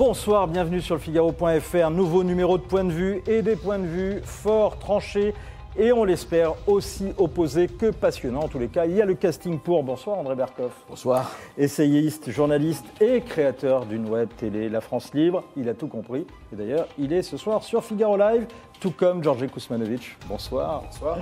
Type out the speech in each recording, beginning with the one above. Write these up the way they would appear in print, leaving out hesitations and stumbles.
Bonsoir, bienvenue sur le Figaro.fr, nouveau numéro de Point de vue et des points de vue forts, tranchés et on l'espère aussi opposés que passionnants. En tous les cas, il y a le casting pour. Bonsoir André Berkoff. Bonsoir. Essayiste, journaliste et créateur d'une web télé, La France Libre. Il a tout compris et d'ailleurs, il est ce soir sur Figaro Live, tout comme Georges Kousmanovic. Bonsoir. Bonsoir.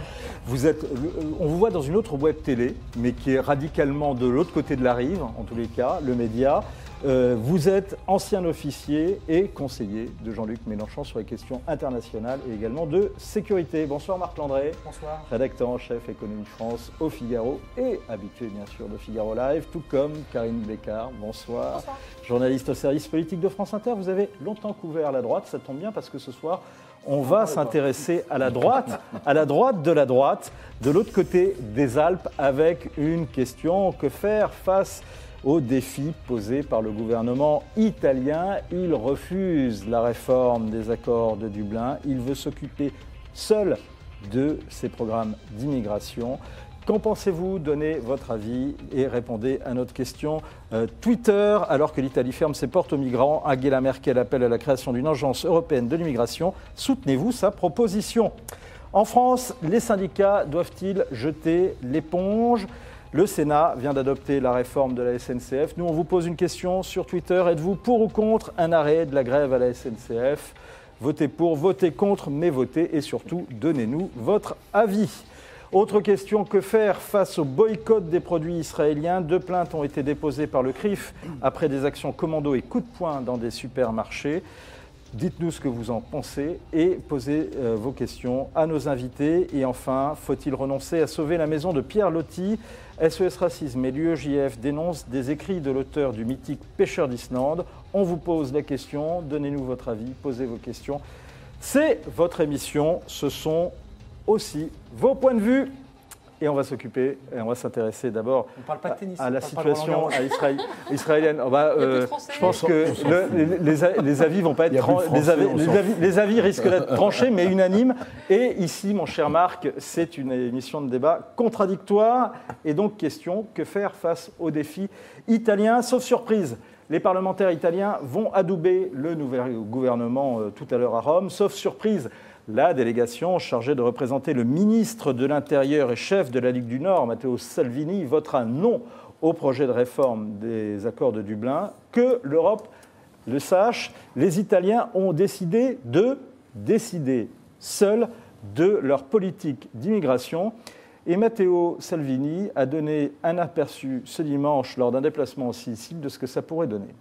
On vous voit dans une autre web télé, mais qui est radicalement de l'autre côté de la rive, en tous les cas, le média. Vous êtes ancien officier et conseiller de Jean-Luc Mélenchon sur les questions internationales et également de sécurité. Bonsoir Marc Landré. Bonsoir. Rédacteur en chef Économie France au Figaro et habitué bien sûr de Figaro Live, tout comme Karine Bécard. Bonsoir. Bonsoir. Journaliste au service politique de France Inter. Vous avez longtemps couvert la droite, ça tombe bien parce que ce soir, on va s'intéresser à la droite de la droite, de l'autre côté des Alpes, avec une question: que faire face aux défis posés par le gouvernement italien? Il refuse la réforme des accords de Dublin. Il veut s'occuper seul de ses programmes d'immigration. Qu'en pensez-vous? Donnez votre avis et répondez à notre question. Twitter, alors que l'Italie ferme ses portes aux migrants, Angela Merkel appelle à la création d'une agence européenne de l'immigration. Soutenez-vous sa proposition? En France, les syndicats doivent-ils jeter l'éponge? Le Sénat vient d'adopter la réforme de la SNCF. Nous, on vous pose une question sur Twitter. Êtes-vous pour ou contre un arrêt de la grève à la SNCF? Votez pour, votez contre, mais votez et surtout, donnez-nous votre avis. Autre question, que faire face au boycott des produits israéliens? 2 plaintes ont été déposées par le CRIF après des actions commando et coups de poing dans des supermarchés. Dites-nous ce que vous en pensez et posez vos questions à nos invités. Et enfin, faut-il renoncer à sauver la maison de Pierre Loti? SOS Racisme et l'UEJF dénoncent des écrits de l'auteur du mythique Pêcheur d'Islande. On vous pose la question, donnez-nous votre avis, posez vos questions. C'est votre émission, ce sont aussi vos points de vue. Et on va s'intéresser d'abord à la situation israélienne. Je pense que les avis vont pas être les avis risquent d'être tranchés, mais unanimes. Et ici, mon cher Marc, c'est une émission de débat contradictoire. Et donc, question, que faire face aux défis italiens? Sauf surprise, les parlementaires italiens vont adouber le nouvel gouvernement tout à l'heure à Rome. Sauf surprise, la délégation chargée de représenter le ministre de l'Intérieur et chef de la Ligue du Nord, Matteo Salvini, votera non au projet de réforme des accords de Dublin. Que l'Europe le sache, les Italiens ont décidé seuls de leur politique d'immigration. Et Matteo Salvini a donné un aperçu ce dimanche lors d'un déplacement en Sicile de ce que ça pourrait donner.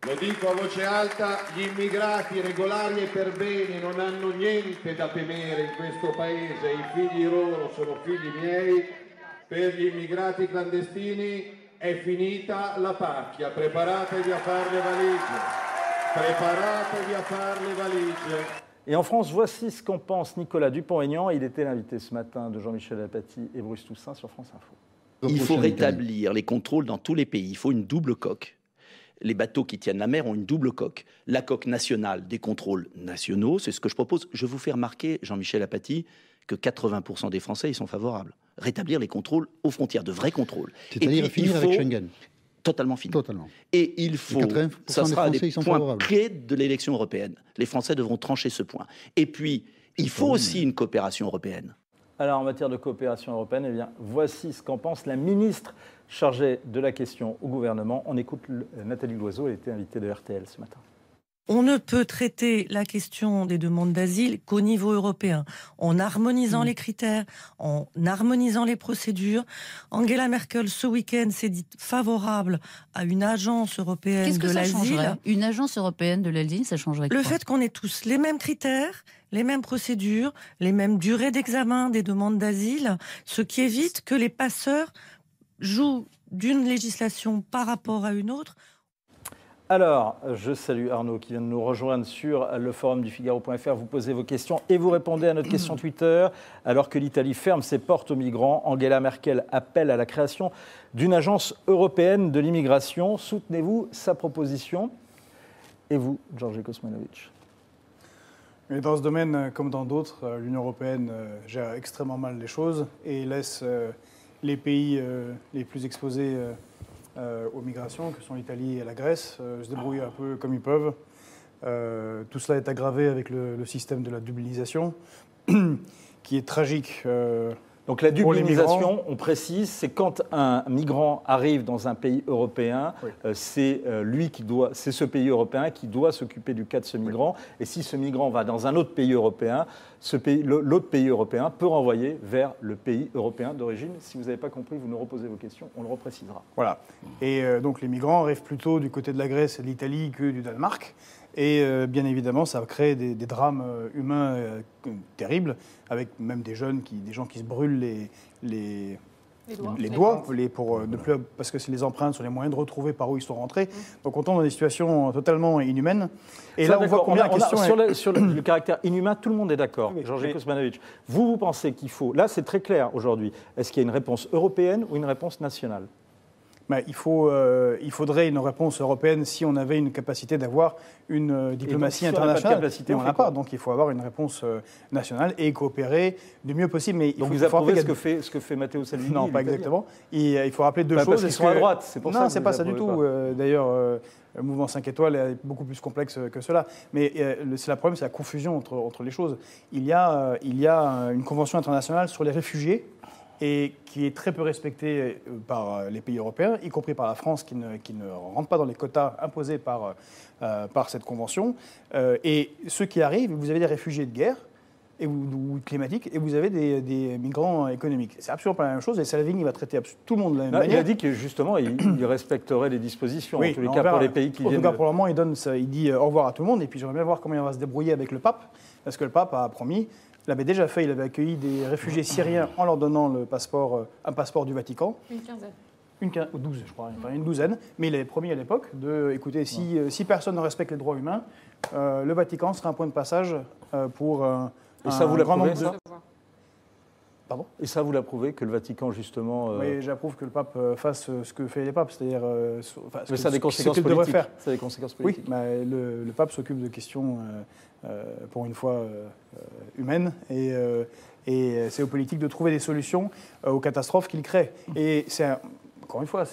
Lo dico a voce alta, gli immigrati regolari e perbene non hanno niente da temere in questo paese, i figli loro sono figli miei, per gli immigrati clandestini è finita la pacchia, preparatevi a fare le valigie, preparatevi a fare le valigie. Et en France, voici ce qu'en pense Nicolas Dupont-Aignan. Il était l'invité ce matin de Jean-Michel Apathy et Bruce Toussaint sur France Info. Il faut rétablir les contrôles dans tous les pays. Il faut une double coque. Les bateaux qui tiennent la mer ont une double coque. La coque nationale des contrôles nationaux, c'est ce que je propose. Je vous fais remarquer, Jean-Michel Apathy, que 80% des Français y sont favorables. Rétablir les contrôles aux frontières, de vrais contrôles. C'est-à-dire finir avec Schengen. Totalement fini. Totalement. Et il faut, ça sera un des points clés de l'élection européenne. Les Français devront trancher ce point. Et puis, il faut aussi une coopération européenne. Alors, en matière de coopération européenne, eh bien, voici ce qu'en pense la ministre chargée de la question au gouvernement. On écoute Nathalie Loiseau, elle était invitée de RTL ce matin. On ne peut traiter la question des demandes d'asile qu'au niveau européen, en harmonisant les critères, en harmonisant les procédures. Angela Merkel, ce week-end, s'est dite favorable à une agence européenne de l'asile. Une agence européenne de l'asile, ça changerait quoi? Le fait qu'on ait tous les mêmes critères, les mêmes procédures, les mêmes durées d'examen des demandes d'asile, ce qui évite que les passeurs jouent d'une législation par rapport à une autre. Alors, je salue Arnaud qui vient de nous rejoindre sur le forum du Figaro.fr. Vous posez vos questions et vous répondez à notre question Twitter. Alors que l'Italie ferme ses portes aux migrants, Angela Merkel appelle à la création d'une agence européenne de l'immigration. Soutenez-vous sa proposition? Et vous, Georges Kousmanovic? Mais dans ce domaine, comme dans d'autres, l'Union européenne gère extrêmement mal les choses et laisse les pays les plus exposés aux migrations, que sont l'Italie et la Grèce, se débrouillent un peu comme ils peuvent. Tout cela est aggravé avec le système de la dublinisation, qui est tragique. Donc la dublinisation, on précise, c'est quand un migrant arrive dans un pays européen, c'est ce pays européen qui doit s'occuper du cas de ce migrant. Et si ce migrant va dans un autre pays européen, l'autre pays européen peut renvoyer vers le pays européen d'origine. Si vous n'avez pas compris, vous nous reposez vos questions, on le reprécisera. Voilà. Et donc les migrants arrivent plutôt du côté de la Grèce et de l'Italie que du Danemark. Et bien évidemment, ça crée des drames humains terribles, avec même des gens qui se brûlent les doigts parce que les empreintes sont les moyens de retrouver par où ils sont rentrés. Donc on tombe dans des situations totalement inhumaines. Et là, on voit combien la question sur le caractère inhumain, tout le monde est d'accord. Oui, Georges Kosmanovic, vous pensez qu'il faut... Là, c'est très clair aujourd'hui. Est-ce qu'il y a une réponse européenne ou une réponse nationale ? Il faudrait une réponse européenne si on avait une capacité d'avoir une diplomatie internationale. Mais on n'a pas, donc il faut avoir une réponse nationale et coopérer du mieux possible. Mais donc vous approuvez ce que fait Matteo Salvini? Non, pas exactement. Il faut rappeler deux choses. Parce qu'ils sont à droite, c'est pour ça. Non, c'est pas ça du tout. D'ailleurs, le mouvement 5 étoiles est beaucoup plus complexe que cela. Mais le problème, c'est la confusion entre les choses. Il y a une convention internationale sur les réfugiés, et qui est très peu respectée par les pays européens, y compris par la France, qui ne rentre pas dans les quotas imposés par cette convention. Et ceux qui arrivent, vous avez des réfugiés de guerre ou climatiques, et vous avez des migrants économiques. C'est absolument pas la même chose, et Salvini va traiter tout le monde de la même manière. Il a dit que justement, il respecterait les dispositions, en tous les cas, pour les pays qui viennent... En tout cas, pour le moment, il dit au revoir à tout le monde, et puis j'aimerais bien voir comment il va se débrouiller avec le pape, parce que le pape a promis... Il l'avait déjà fait, il avait accueilli des réfugiés syriens en leur donnant un passeport du Vatican. Une quinzaine. 12, je crois, une douzaine. Mais il avait promis à l'époque écoutez, si personne ne respecte les droits humains, le Vatican sera un point de passage pour Et ça, vous l'approuvez, ça ? Pardon ? Et ça, vous l'approuvez, que le Vatican, justement... Oui, j'approuve que le pape fasse ce que fait les papes, c'est-à-dire... mais ça a des conséquences politiques. Ça a des conséquences politiques. Oui, le pape s'occupe de questions, pour une fois, humaines, et c'est aux politiques de trouver des solutions aux catastrophes qu'il crée. Et encore une fois,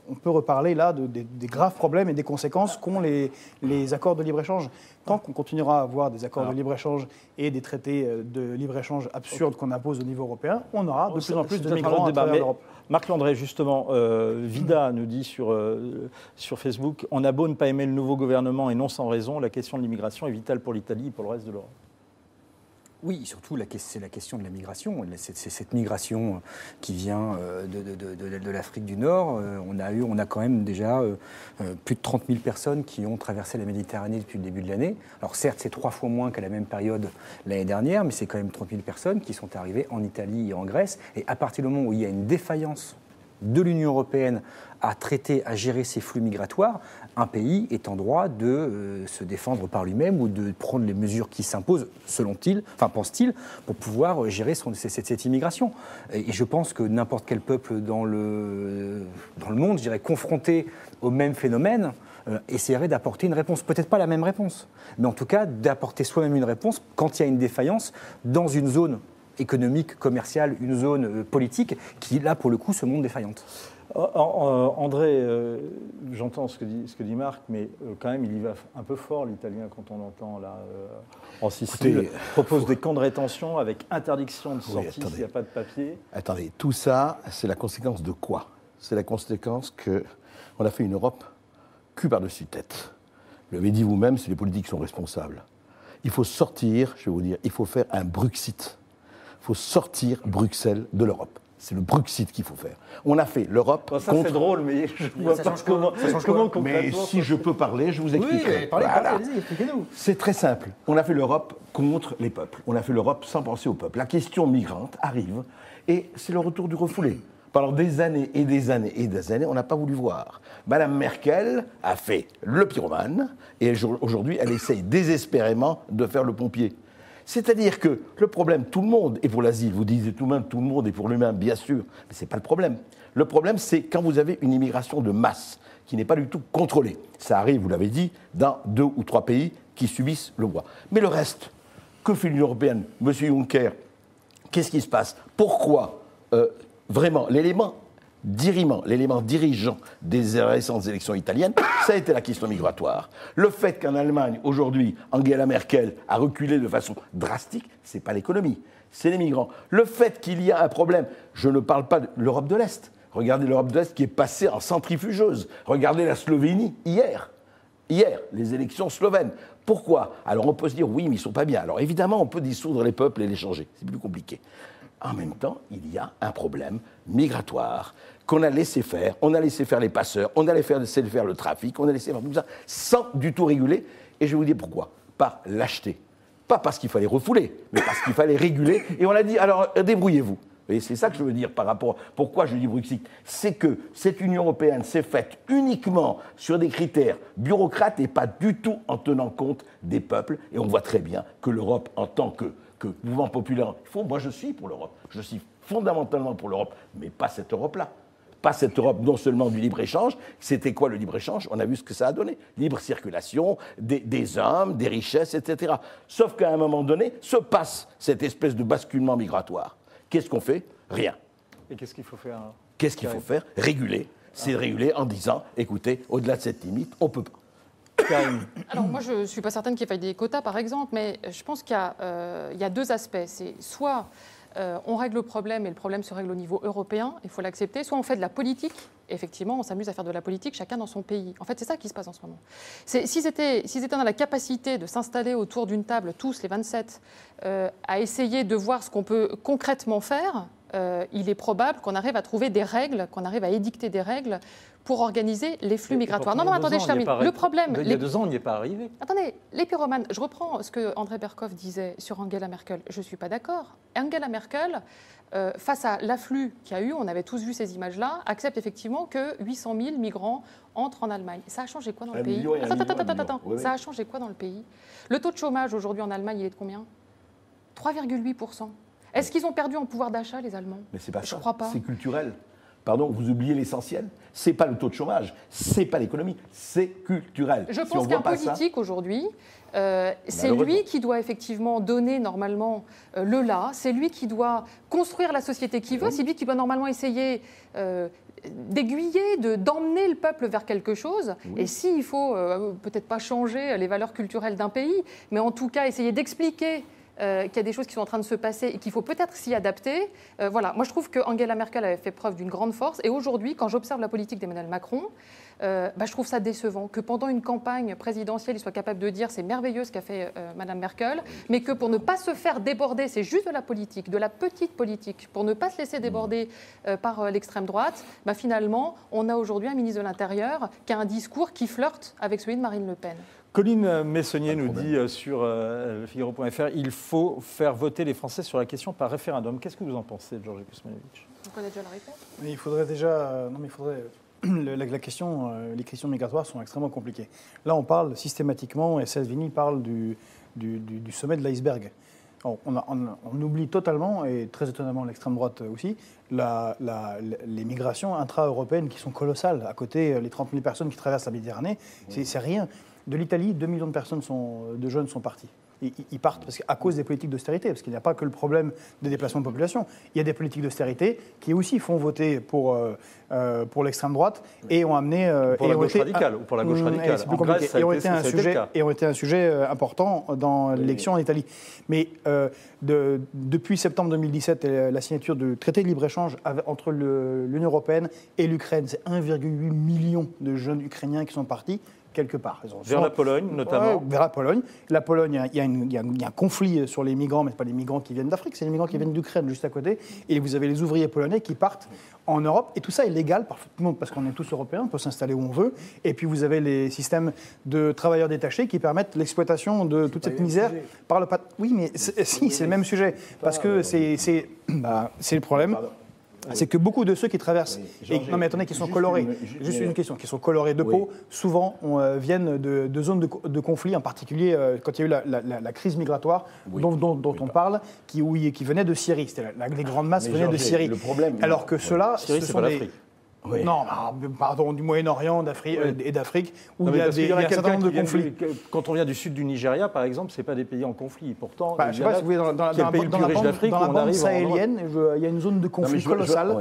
on peut reparler là des graves problèmes et des conséquences qu'ont les accords de libre-échange. Tant qu'on continuera à avoir des accords de libre-échange et des traités de libre-échange absurdes qu'on impose au niveau européen, on aura de plus en plus de migrants à travers l'Europe. Marc Landré, justement, Vida nous dit sur Facebook, on a beau ne pas aimer le nouveau gouvernement et non sans raison, la question de l'immigration est vitale pour l'Italie et pour le reste de l'Europe. Oui, surtout, c'est la question de la migration. C'est cette migration qui vient de l'Afrique du Nord. On a quand même déjà plus de 30 000 personnes qui ont traversé la Méditerranée depuis le début de l'année. Alors certes, c'est 3 fois moins qu'à la même période l'année dernière, mais c'est quand même 30 000 personnes qui sont arrivées en Italie et en Grèce. Et à partir du moment où il y a une défaillance de l'Union européenne à traiter, à gérer ces flux migratoires, un pays est en droit de se défendre par lui-même ou de prendre les mesures qui s'imposent, pense-t-il, pour pouvoir gérer cette immigration. Et je pense que n'importe quel peuple dans le monde, je dirais, confronté au même phénomène, essaierait d'apporter une réponse. Peut-être pas la même réponse, mais en tout cas d'apporter soi-même une réponse quand il y a une défaillance dans une zone économique, commerciale, une zone politique qui, là, pour le coup, se montre défaillante. André, j'entends ce que dit Marc, mais quand même, il y va un peu fort, l'Italien, quand on entend là, en Sicile, propose des camps de rétention avec interdiction de sortie s'il n'y a pas de papier. Attendez, tout ça, c'est la conséquence de quoi ? C'est la conséquence qu'on a fait une Europe cul par-dessus tête. Vous l'avez dit vous-même, c'est les politiques qui sont responsables. Il faut sortir, je vais vous dire, il faut faire un Bruxit. Il faut sortir Bruxelles de l'Europe. C'est le Bruxit qu'il faut faire. On a fait l'Europe ça c'est drôle, mais je ne vois pas comment concrètement... Mais si je peux parler, je vous expliquerai. Oui, parlez, expliquez-nous. C'est très simple. On a fait l'Europe contre les peuples. On a fait l'Europe sans penser aux peuples. La question migrante arrive et c'est le retour du refoulé. Pendant des années et des années et des années, on n'a pas voulu voir. Madame Merkel a fait le pyromane et aujourd'hui, elle essaye désespérément de faire le pompier. C'est-à-dire que le problème, tout le monde est pour l'asile. Vous disiez tout le monde est pour l'humain, bien sûr, mais ce n'est pas le problème. Le problème, c'est quand vous avez une immigration de masse qui n'est pas du tout contrôlée. Ça arrive, vous l'avez dit, dans 2 ou 3 pays qui subissent le bois. Mais le reste, que fait l'Union européenne ? Monsieur Juncker, qu'est-ce qui se passe ? Pourquoi vraiment, l'élément l'élément dirigeant des récentes élections italiennes, ça a été la question migratoire. Le fait qu'en Allemagne, aujourd'hui, Angela Merkel a reculé de façon drastique, ce n'est pas l'économie, c'est les migrants. Le fait qu'il y a un problème, je ne parle pas de l'Europe de l'Est. Regardez l'Europe de l'Est qui est passée en centrifugeuse. Regardez la Slovénie hier, les élections slovènes. Pourquoi? Alors on peut se dire, oui, mais ils ne sont pas bien. Alors évidemment, on peut dissoudre les peuples et les changer. C'est plus compliqué. En même temps, il y a un problème migratoire qu'on a laissé faire. On a laissé faire les passeurs, on a laissé faire le trafic, on a laissé faire tout ça sans du tout réguler. Et je vais vous dire pourquoi. Par lâcheté. Pas parce qu'il fallait refouler, mais parce qu'il fallait réguler. Et on a dit, alors débrouillez-vous. Et c'est ça que je veux dire par rapport. Pourquoi je dis Brexit? C'est que cette Union européenne s'est faite uniquement sur des critères bureaucrates et pas du tout en tenant compte des peuples. Et on voit très bien que l'Europe, en tant que mouvement populaire, moi je suis pour l'Europe. Je suis fondamentalement pour l'Europe, mais pas cette Europe-là. Pas cette Europe non seulement du libre-échange. C'était quoi le libre-échange? On a vu ce que ça a donné. Libre circulation, des hommes, des richesses, etc. Sauf qu'à un moment donné, se passe cette espèce de basculement migratoire. Qu'est-ce qu'on fait? Rien. Et qu'est-ce qu'il faut faire? Qu'est-ce qu'il faut faire? Réguler. C'est réguler en disant, écoutez, au-delà de cette limite, on ne peut pas. Karine. Alors moi, je ne suis pas certaine qu'il faille des quotas, par exemple, mais je pense qu'il y a deux aspects. C'est soit on règle le problème et le problème se règle au niveau européen, il faut l'accepter, soit on fait de la politique. Effectivement, on s'amuse à faire de la politique, chacun dans son pays. En fait, c'est ça qui se passe en ce moment. S'ils étaient dans la capacité de s'installer autour d'une table, tous les 27, à essayer de voir ce qu'on peut concrètement faire, il est probable qu'on arrive à trouver des règles, qu'on arrive à édicter des règles pour organiser les flux migratoires. Non, attendez, je termine. Le problème... Il y a 2 ans, on n'y est pas arrivé. Attendez, les pyromanes, je reprends ce que André Berkoff disait sur Angela Merkel. Je ne suis pas d'accord. Angela Merkel, face à l'afflux qu'il y a eu, on avait tous vu ces images-là, accepte effectivement que 800 000 migrants entrent en Allemagne. Ça a changé quoi dans le pays? Attends. Oui. Ça a changé quoi dans le pays? Le taux de chômage aujourd'hui en Allemagne, il est de combien? 3,8%. Est-ce qu'ils ont perdu en pouvoir d'achat, les Allemands? Mais c'est pas ça. Je crois pas. C'est culturel. Pardon, vous oubliez l'essentiel. C'est pas le taux de chômage, c'est pas l'économie, c'est culturel. Je pense qu'un politique aujourd'hui, c'est lui qui doit effectivement donner normalement le là, c'est lui qui doit construire la société qu'il veut, c'est lui qui doit normalement essayer d'aiguiller, d'emmener le peuple vers quelque chose. Oui. Et s'il faut peut-être pas changer les valeurs culturelles d'un pays, mais en tout cas essayer d'expliquer qu'il y a des choses qui sont en train de se passer et qu'il faut peut-être s'y adapter. Voilà. Moi, je trouve que Angela Merkel avait fait preuve d'une grande force. Et aujourd'hui, quand j'observe la politique d'Emmanuel Macron, je trouve ça décevant que pendant une campagne présidentielle, il soit capable de dire c'est merveilleux ce qu'a fait Mme Merkel, mais que pour ne pas se faire déborder, c'est juste de la politique, de la petite politique, pour ne pas se laisser déborder par l'extrême droite, finalement, on a aujourd'hui un ministre de l'Intérieur qui a un discours qui flirte avec celui de Marine Le Pen. Colline Messonnier nous dit sur Figaro.fr, il faut faire voter les Français sur la question par référendum. Qu'est-ce que vous en pensez, Georges Kuzmanovic? Vous connaissez déjà la réponse? Mais il faudrait déjà... les questions migratoires sont extrêmement compliquées. Là, on parle systématiquement, et Salvini parle du sommet de l'iceberg. On oublie totalement, et très étonnamment l'extrême droite aussi, les migrations intra-européennes qui sont colossales. À côté, les 30 000 personnes qui traversent la Méditerranée, c'est rien. De l'Italie, 2 millions de personnes de jeunes sont partis. Ils partent à cause des politiques d'austérité, parce qu'il n'y a pas que le problème des déplacements de population. Il y a des politiques d'austérité qui aussi font voter pour l'extrême droite et ont amené... Pour la gauche radicale, ou pour la gauche radicale. En Grèce, et ont été un sujet important dans l'élection en Italie. Mais depuis septembre 2017, la signature du traité de libre-échange entre l'Union européenne et l'Ukraine, c'est 1,8 million de jeunes Ukrainiens qui sont partis. Quelque part. Vers la Pologne, notamment. Vers la Pologne. La Pologne, il y a un conflit sur les migrants, mais ce n'est pas les migrants qui viennent d'Afrique, c'est les migrants qui viennent d'Ukraine, juste à côté. Et vous avez les ouvriers polonais qui partent en Europe. Et tout ça est légal, parfaitement, parce qu'on est tous européens, on peut s'installer où on veut. Et puis vous avez les systèmes de travailleurs détachés qui permettent l'exploitation de toute cette misère par le... Oui, mais si, c'est le même sujet. Parce que c'est le problème. C'est que beaucoup de ceux qui traversent, qui sont colorés, juste une question, qui sont colorés de peau, souvent viennent de zones de conflit, en particulier quand il y a eu la crise migratoire dont on parle, qui venait de Syrie. Les grandes masses venaient de Syrie. Le problème, alors que ceux-là, Syrie, c'est pas l'Afrique. Oui. Non, pardon, du Moyen-Orient et d'Afrique, où Non, il y a parce qu'il un certain quelqu'un nombre de qui vient conflits. quand on vient du sud du Nigeria, par exemple, c'est pas des pays en conflit. Pourtant, Bah, je ne sais pas si vous voyez, dans qui est le pays le plus riche d'Afrique, la où on bande arrive en sahélienne, il y a une zone de conflit colossale,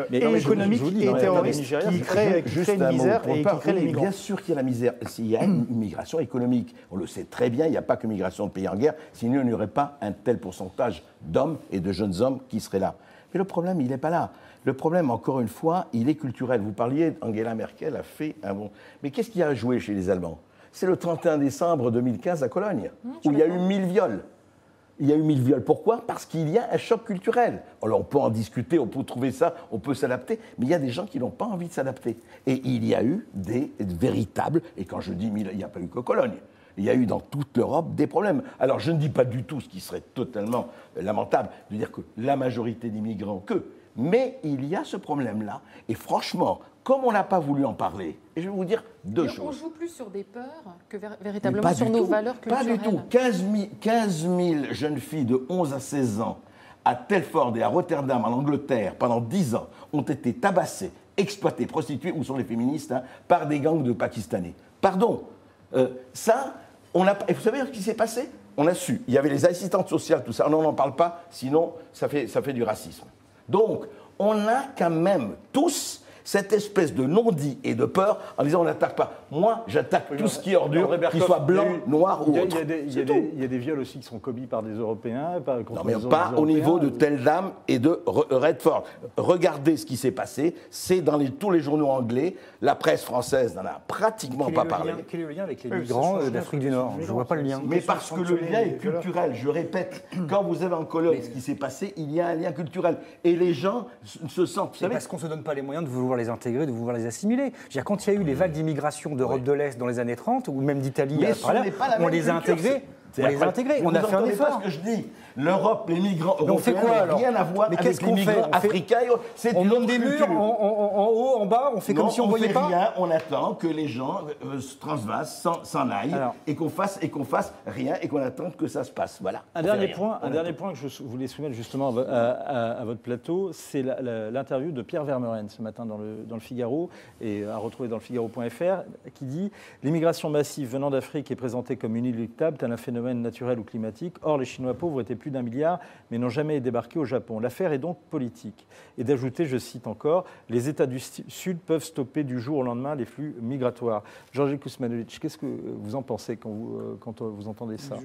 Mais et non, mais je économique vous dis, et dans le terroriste, Nigeria, qui crée une un mot misère pour et pas- qui crée les oui, migrants. Bien sûr qu'il y a la misère. S'il y a une migration économique, on le sait très bien, il n'y a pas que migration de pays en guerre, sinon il n'y aurait pas un tel pourcentage d'hommes et de jeunes hommes qui seraient là. Mais le problème, il n'est pas là. Le problème, encore une fois, il est culturel. Vous parliez, Angela Merkel a fait un bon... Mais qu'est-ce qui a joué chez les Allemands? C'est le 31 décembre 2015 à Cologne, où il y a eu 1000 viols. Il y a eu 1000 viols. Pourquoi? Parce qu'il y a un choc culturel. Alors on peut en discuter, on peut trouver ça, on peut s'adapter, mais il y a des gens qui n'ont pas envie de s'adapter. Et il y a eu des véritables, et quand je dis 1000, il n'y a pas eu que Cologne. Il y a eu dans toute l'Europe des problèmes. Alors je ne dis pas du tout, ce qui serait totalement lamentable, de dire que la majorité des migrants, mais il y a ce problème-là. Et franchement, comme on n'a pas voulu en parler, et je vais vous dire deux choses. On joue plus sur des peurs que Mais véritablement pas sur du nos tout, valeurs culturelles. Pas du tout. 15 000 jeunes filles de 11 à 16 ans à Telford et à Rotterdam, en Angleterre, pendant 10 ans, ont été tabassées, exploitées, prostituées, où sont les féministes, par des gangs de Pakistanais. Pardon. Et vous savez ce qui s'est passé? On a su. Il y avait les assistantes sociales, tout ça. On n'en parle pas, sinon ça fait du racisme. Donc, on a quand même tous cette espèce de non-dit et de peur en disant on n'attaque pas. Moi, j'attaque tout ce qui est ordure, qu'il soit blanc, noir ou autre. Il y a des viols aussi qui sont commis par des Européens. Non, mais pas au niveau de Telle Dame et de Redford. Regardez ce qui s'est passé. C'est dans tous les journaux anglais. La presse française n'en a pratiquement pas parlé. Quel est le lien avec les migrants d'Afrique du Nord? Je ne vois pas le lien. Mais parce que le lien est culturel. Je répète, quand vous avez en Cologne ce qui s'est passé, il y a un lien culturel. Et les gens se sentent... C'est parce qu'on ne se donne pas les moyens de vouloir les intégrer, de vouloir les assimiler. Quand il y a eu les vagues d'immigration d'Europe de l'Est dans les années 30, ou même d'Italie, on les a intégrés. On a fait un effort. C'est ce que je dis. L'Europe, les migrants européens n'ont rien à voir avec les qu'on migrants africains. On monte des murs en haut, en bas, on fait comme si on ne voyait pas. Rien, on attend que les gens se transvasent, s'en aillent, et qu'on fasse rien, et qu'on attende que ça se passe. Voilà. Un dernier point que je voulais soumettre justement à votre plateau, c'est l'interview de Pierre Vermeuren ce matin dans le Figaro, et à retrouver dans le Figaro.fr, qui dit « L'immigration massive venant d'Afrique est présentée comme inéluctable, tel un phénomène naturel ou climatique. Or, les Chinois pauvres étaient plus d'1 milliard, mais n'ont jamais débarqué au Japon. L'affaire est donc politique. » Et d'ajouter, je cite encore, « Les États du Sud peuvent stopper du jour au lendemain les flux migratoires. » Georgi Kuzmanovic, qu'est-ce que vous en pensez quand vous entendez ça?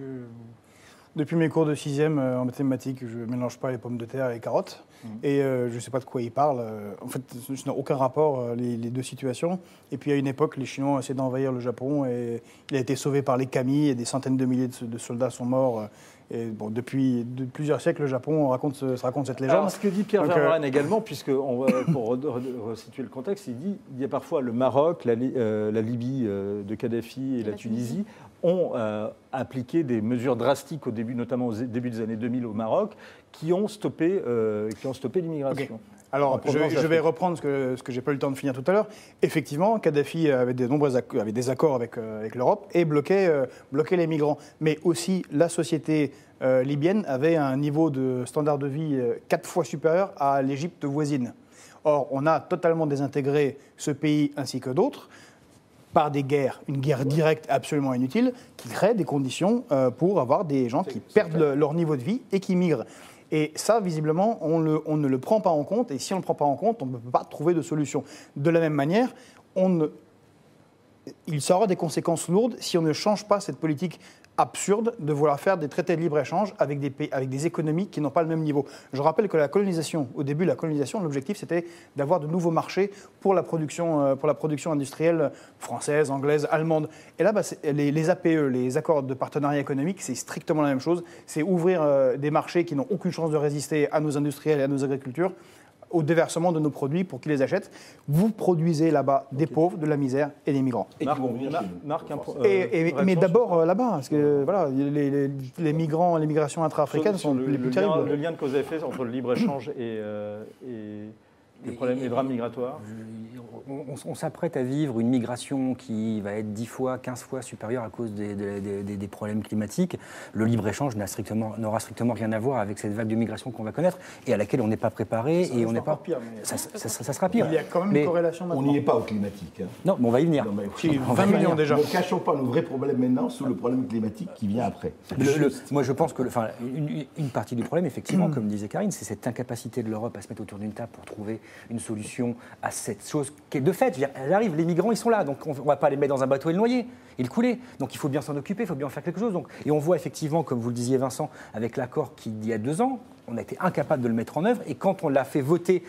Depuis mes cours de 6e en mathématiques, je ne mélange pas les pommes de terre et les carottes. Et je ne sais pas de quoi ils parlent. En fait, ça n'a aucun rapport, les deux situations. Et puis, à une époque, les Chinois ont essayé d'envahir le Japon et il a été sauvé par les Kami et des centaines de milliers de soldats sont morts. Et bon, depuis plusieurs siècles, le Japon raconte cette légende. Alors, ce que dit Pierre Vermeuren également, puisque pour resituer le contexte, il y a parfois le Maroc, la Libye de Kadhafi et la Tunisie ont appliqué des mesures drastiques notamment au début des années 2000 au Maroc, qui ont stoppé l'immigration. Okay. Alors, je vais reprendre ce que je n'ai pas eu le temps de finir tout à l'heure. Effectivement, Kadhafi avait des accords avec l'Europe et bloquait les migrants. Mais aussi, la société libyenne avait un niveau de standard de vie 4 fois supérieur à l'Égypte voisine. Or, on a totalement désintégré ce pays ainsi que d'autres par des guerres, une guerre directe absolument inutile, qui crée des conditions pour avoir des gens qui perdent leur niveau de vie et qui migrent. Et ça, visiblement, on ne le prend pas en compte. Et si on ne le prend pas en compte, on ne peut pas trouver de solution. De la même manière, il aura des conséquences lourdes si on ne change pas cette politique absurde de vouloir faire des traités de libre-échange avec des économies qui n'ont pas le même niveau. Je rappelle que au début de la colonisation, l'objectif c'était d'avoir de nouveaux marchés pour la production industrielle française, anglaise, allemande. Et là, les APE, les accords de partenariat économique, c'est strictement la même chose. C'est ouvrir des marchés qui n'ont aucune chance de résister à nos industriels et à nos agricultures, au déversement de nos produits pour qu'ils les achètent. Vous produisez là-bas des pauvres, de la misère et des migrants. Mais d'abord là-bas, parce que voilà, les migrants, l'immigration intra-africaine sont les plus terribles. Le lien que vous avez fait entre le libre-échange et les problèmes, les drames migratoires. on s'apprête à vivre une migration qui va être 10 fois, 15 fois supérieure à cause des problèmes climatiques. Le libre-échange n'aura strictement rien à voir avec cette vague de migration qu'on va connaître et à laquelle on n'est pas préparé. Ça et on n'est pas pire. Ça sera pire. Il y a quand même une corrélation maintenant. On n'y est pas au climatique. Hein. Non, mais on va y venir. Non, mais, 20 millions déjà. Ne cachons pas nos vrais problèmes maintenant sous le problème climatique qui vient après. Moi, je pense que une partie du problème, effectivement, comme disait Karine, c'est cette incapacité de l'Europe à se mettre autour d'une table pour trouver une solution à cette chose qui est de fait. Elle arrive, les migrants, ils sont là, donc on ne va pas les mettre dans un bateau et le noyer, et le couler. Donc il faut bien s'en occuper, il faut bien en faire quelque chose. Et on voit effectivement, comme vous le disiez Vincent, avec l'accord qu'il y a 2 ans, on a été incapable de le mettre en œuvre. Et quand on l'a fait voter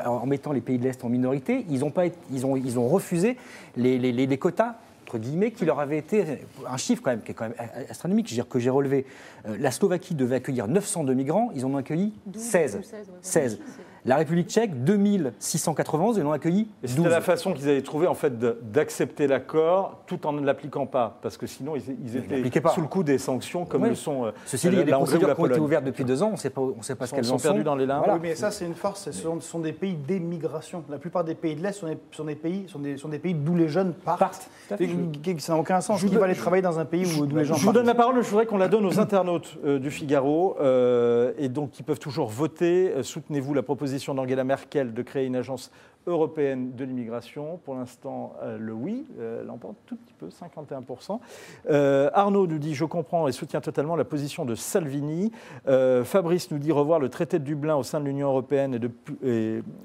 en mettant les pays de l'Est en minorité, ils ont refusé les quotas, entre guillemets, qui leur avaient été un chiffre quand même, qui est quand même astronomique, que j'ai relevé. La Slovaquie devait accueillir 902 migrants, ils en ont accueilli 16. La République tchèque, 2691, ils en ont accueilli 12. C'était la façon qu'ils avaient trouvé en fait d'accepter l'accord tout en ne l'appliquant pas, parce que sinon ils étaient sous le coup des sanctions comme le sont. Ceci dit, il y a des procédures qui ont été ouvertes depuis 2 ans, on ne sait pas ce qu'elles en sont. Perdues dans les limbes. Voilà. Oui, mais ça c'est une force, ce sont des pays d'émigration. La plupart des pays de l'Est sont des pays d'où les jeunes partent. Ça n'a aucun sens. Qui va aller travailler dans un pays d'où les gens partent? Je vous donne la parole, je voudrais qu'on la donne aux internautes du Figaro, et donc qui peuvent toujours voter. Soutenez-vous la proposition d'Angela Merkel de créer une agence européenne de l'immigration. Pour l'instant, le oui l'emporte tout petit peu, 51%. Arnaud nous dit « Je comprends et soutiens totalement la position de Salvini ». Fabrice nous dit « Revoir le traité de Dublin au sein de l'Union européenne et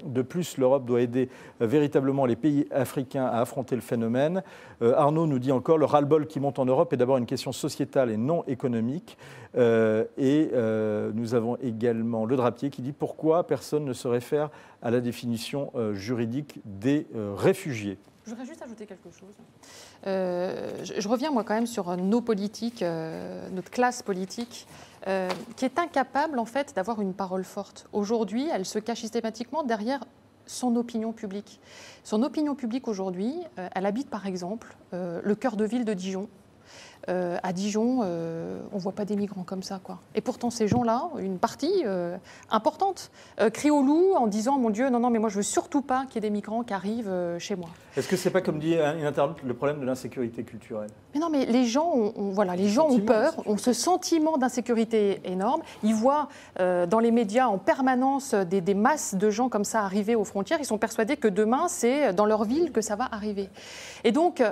de plus, l'Europe doit aider véritablement les pays africains à affronter le phénomène ». Arnaud nous dit encore « Le ras-le-bol qui monte en Europe est d'abord une question sociétale et non économique ». Et nous avons également Le Drapier qui dit « Pourquoi personne ne se réfère à la définition juridique des réfugiés ». Je voudrais juste ajouter quelque chose. Je reviens moi quand même sur nos politiques, notre classe politique, qui est incapable en fait d'avoir une parole forte. Aujourd'hui, elle se cache systématiquement derrière son opinion publique. Son opinion publique aujourd'hui, elle habite par exemple le cœur de ville de Dijon. À Dijon, on ne voit pas des migrants comme ça, quoi. Et pourtant, ces gens-là, une partie importante, crient au loup en disant « Mon Dieu, non, mais moi, je ne veux surtout pas qu'il y ait des migrants qui arrivent chez moi ». Est-ce que ce n'est pas, comme dit une internaute, le problème de l'insécurité culturelle ? Mais non, mais les gens ont peur, ont ce sentiment d'insécurité énorme. Ils voient dans les médias en permanence des masses de gens comme ça arriver aux frontières. Ils sont persuadés que demain, c'est dans leur ville que ça va arriver. Et donc,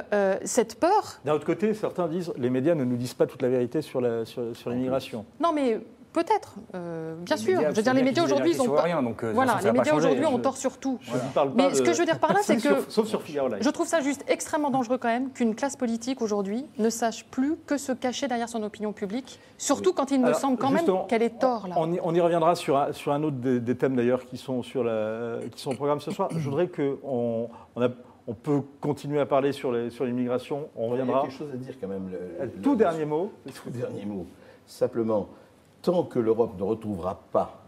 cette peur... D'un autre côté, certains disent les médias ne nous disent pas toute la vérité sur l'immigration. Non, mais peut-être, bien sûr. Je veux dire, les médias aujourd'hui, ils ont pas... Voilà, les médias aujourd'hui ont tort sur tout. Mais ce que je veux dire par là, c'est que... Sauf sur Figaro Live. Je trouve ça juste extrêmement dangereux quand même qu'une classe politique aujourd'hui ne sache plus que se cacher derrière son opinion publique, surtout quand il me semble quand même qu'elle est tort, là. On y reviendra sur un autre des thèmes d'ailleurs qui sont au programme ce soir. Je voudrais on peut continuer à parler sur l'immigration, on reviendra. Il y a quelque chose à dire quand même. Tout dernier mot. Simplement, tant que l'Europe ne retrouvera pas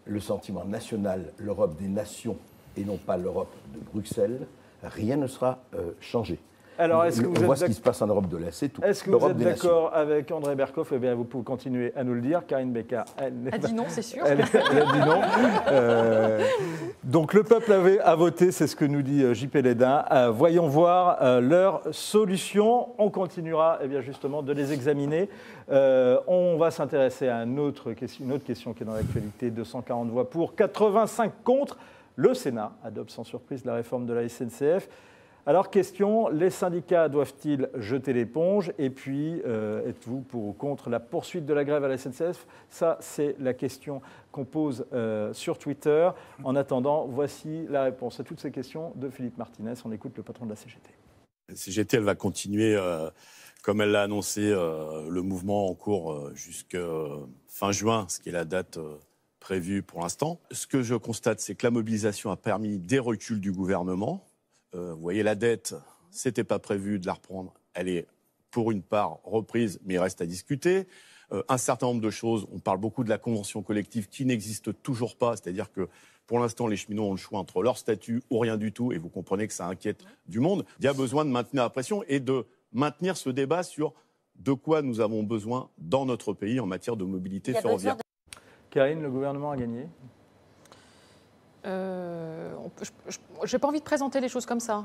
le sentiment national, l'Europe des nations et non pas l'Europe de Bruxelles, rien ne sera changé. Alors, on voit ce qui se passe en Europe de l'Est, c'est tout. Est-ce que vous êtes d'accord avec André Berkoff ? Eh bien, vous pouvez continuer à nous le dire. Karine Bécard, elle a dit non, c'est sûr. Elle a dit non. Donc, le peuple a voté, c'est ce que nous dit JP Lédin. Voyons voir leurs solutions. On continuera justement de les examiner. On va s'intéresser à une autre question qui est dans l'actualité. 240 voix pour, 85 contre. Le Sénat adopte sans surprise la réforme de la SNCF. Alors, question, les syndicats doivent-ils jeter l'éponge ? Et puis, êtes-vous pour ou contre la poursuite de la grève à la SNCF ? Ça, c'est la question qu'on pose sur Twitter. En attendant, voici la réponse à toutes ces questions de Philippe Martinez. On écoute le patron de la CGT. La CGT, elle va continuer, comme elle l'a annoncé, le mouvement en cours jusqu'à fin juin, ce qui est la date prévue pour l'instant. Ce que je constate, c'est que la mobilisation a permis des reculs du gouvernement. Vous voyez, la dette, c'était pas prévu de la reprendre. Elle est, pour une part, reprise, mais il reste à discuter. Un certain nombre de choses, on parle beaucoup de la convention collective qui n'existe toujours pas, c'est-à-dire que pour l'instant, les cheminots ont le choix entre leur statut ou rien du tout, et vous comprenez que ça inquiète du monde. Il y a besoin de maintenir la pression et de maintenir ce débat sur de quoi nous avons besoin dans notre pays en matière de mobilité ferroviaire. Karine, le gouvernement a gagné ? Je n'ai pas envie de présenter les choses comme ça.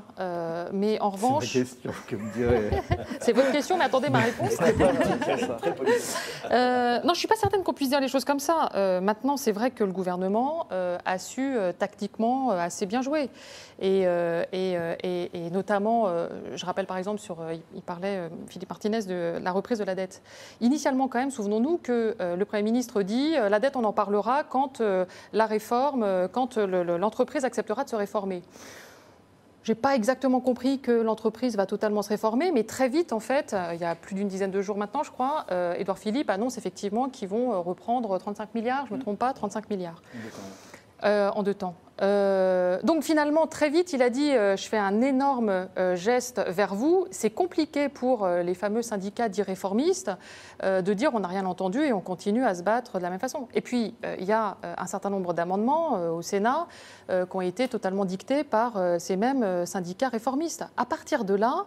Mais en revanche... C'est ma question que me dirait... C'est votre question, mais attendez ma réponse. Non, je ne suis pas certaine qu'on puisse dire les choses comme ça. Maintenant, c'est vrai que le gouvernement a su tactiquement assez bien jouer. Et notamment, je rappelle par exemple, il parlait, Philippe Martinez, de la reprise de la dette. Initialement, quand même, souvenons-nous que le Premier ministre dit la dette, on en parlera quand la réforme, quand l'entreprise acceptera de se réformer. Je n'ai pas exactement compris que l'entreprise va totalement se réformer, mais très vite, en fait, il y a plus d'une dizaine de jours maintenant, je crois, Édouard Philippe annonce effectivement qu'ils vont reprendre 35 milliards, je ne me trompe pas, 35 milliards. En 2 temps. Donc finalement, très vite, il a dit je fais un énorme geste vers vous. C'est compliqué pour les fameux syndicats dits réformistes de dire on n'a rien entendu et on continue à se battre de la même façon. Et puis, il y a un certain nombre d'amendements au Sénat qui ont été totalement dictés par ces mêmes syndicats réformistes. À partir de là,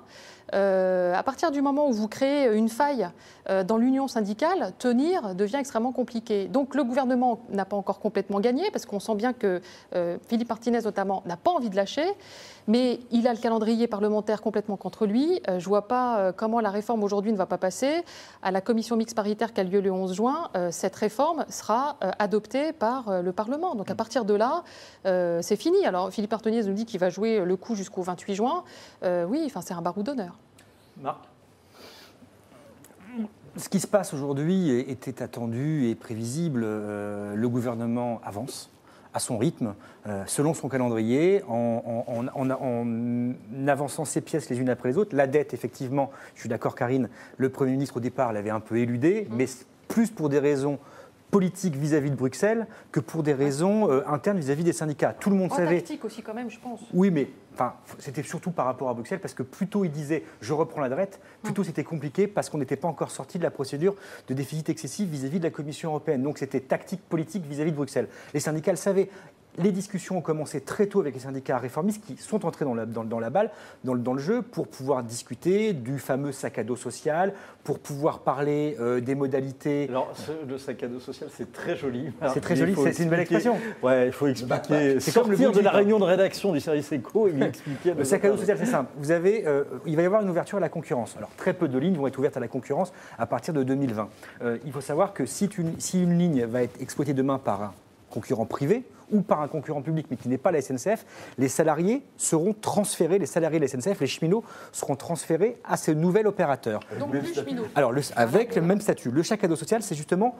à partir du moment où vous créez une faille dans l'union syndicale, tenir devient extrêmement compliqué. Donc le gouvernement n'a pas encore complètement gagné, parce qu'on sent bien que Philippe Martinez notamment n'a pas envie de lâcher, mais il a le calendrier parlementaire complètement contre lui. Je ne vois pas comment la réforme aujourd'hui ne va pas passer. À la commission mixte paritaire qui a lieu le 11 juin, cette réforme sera adoptée par le Parlement. Donc à partir de là, c'est fini. Alors Philippe Martinez nous dit qu'il va jouer le coup jusqu'au 28 juin. Oui, enfin, c'est un baroud d'honneur. Marc ? Ce qui se passe aujourd'hui était attendu et prévisible. Le gouvernement avance à son rythme, selon son calendrier, en avançant ses pièces les unes après les autres. La dette, effectivement, je suis d'accord, Karine, le Premier ministre au départ l'avait un peu éludée, mais plus pour des raisons politiques vis-à-vis de Bruxelles que pour des raisons internes vis-à-vis des syndicats. Tout le monde savait... tactique aussi quand même, je pense. Oui, mais c'était surtout par rapport à Bruxelles, parce que plus tôt il disait « je reprends la dette », plus tôt c'était compliqué parce qu'on n'était pas encore sorti de la procédure de déficit excessif vis-à-vis de la Commission européenne. Donc c'était tactique politique vis-à-vis de Bruxelles. Les syndicats le savaient. Les discussions ont commencé très tôt avec les syndicats réformistes qui sont entrés dans le jeu pour pouvoir discuter du fameux sac à dos social, pour pouvoir parler des modalités. Alors, le sac à dos social, c'est très joli. C'est très joli, c'est une belle expression. Ouais, il faut expliquer. C'est comme de la réunion de rédaction du service éco, il expliquait. Le sac à dos social, c'est simple. Vous avez, il va y avoir une ouverture à la concurrence. Alors, très peu de lignes vont être ouvertes à la concurrence à partir de 2020. Il faut savoir que si une ligne va être exploitée demain par un concurrent privé ou par un concurrent public, mais qui n'est pas la SNCF, les salariés seront transférés, les salariés de la SNCF, les cheminots, seront transférés à ce nouvel opérateur. Donc les cheminots. Alors, avec le même statut. Le sac à dos social, c'est justement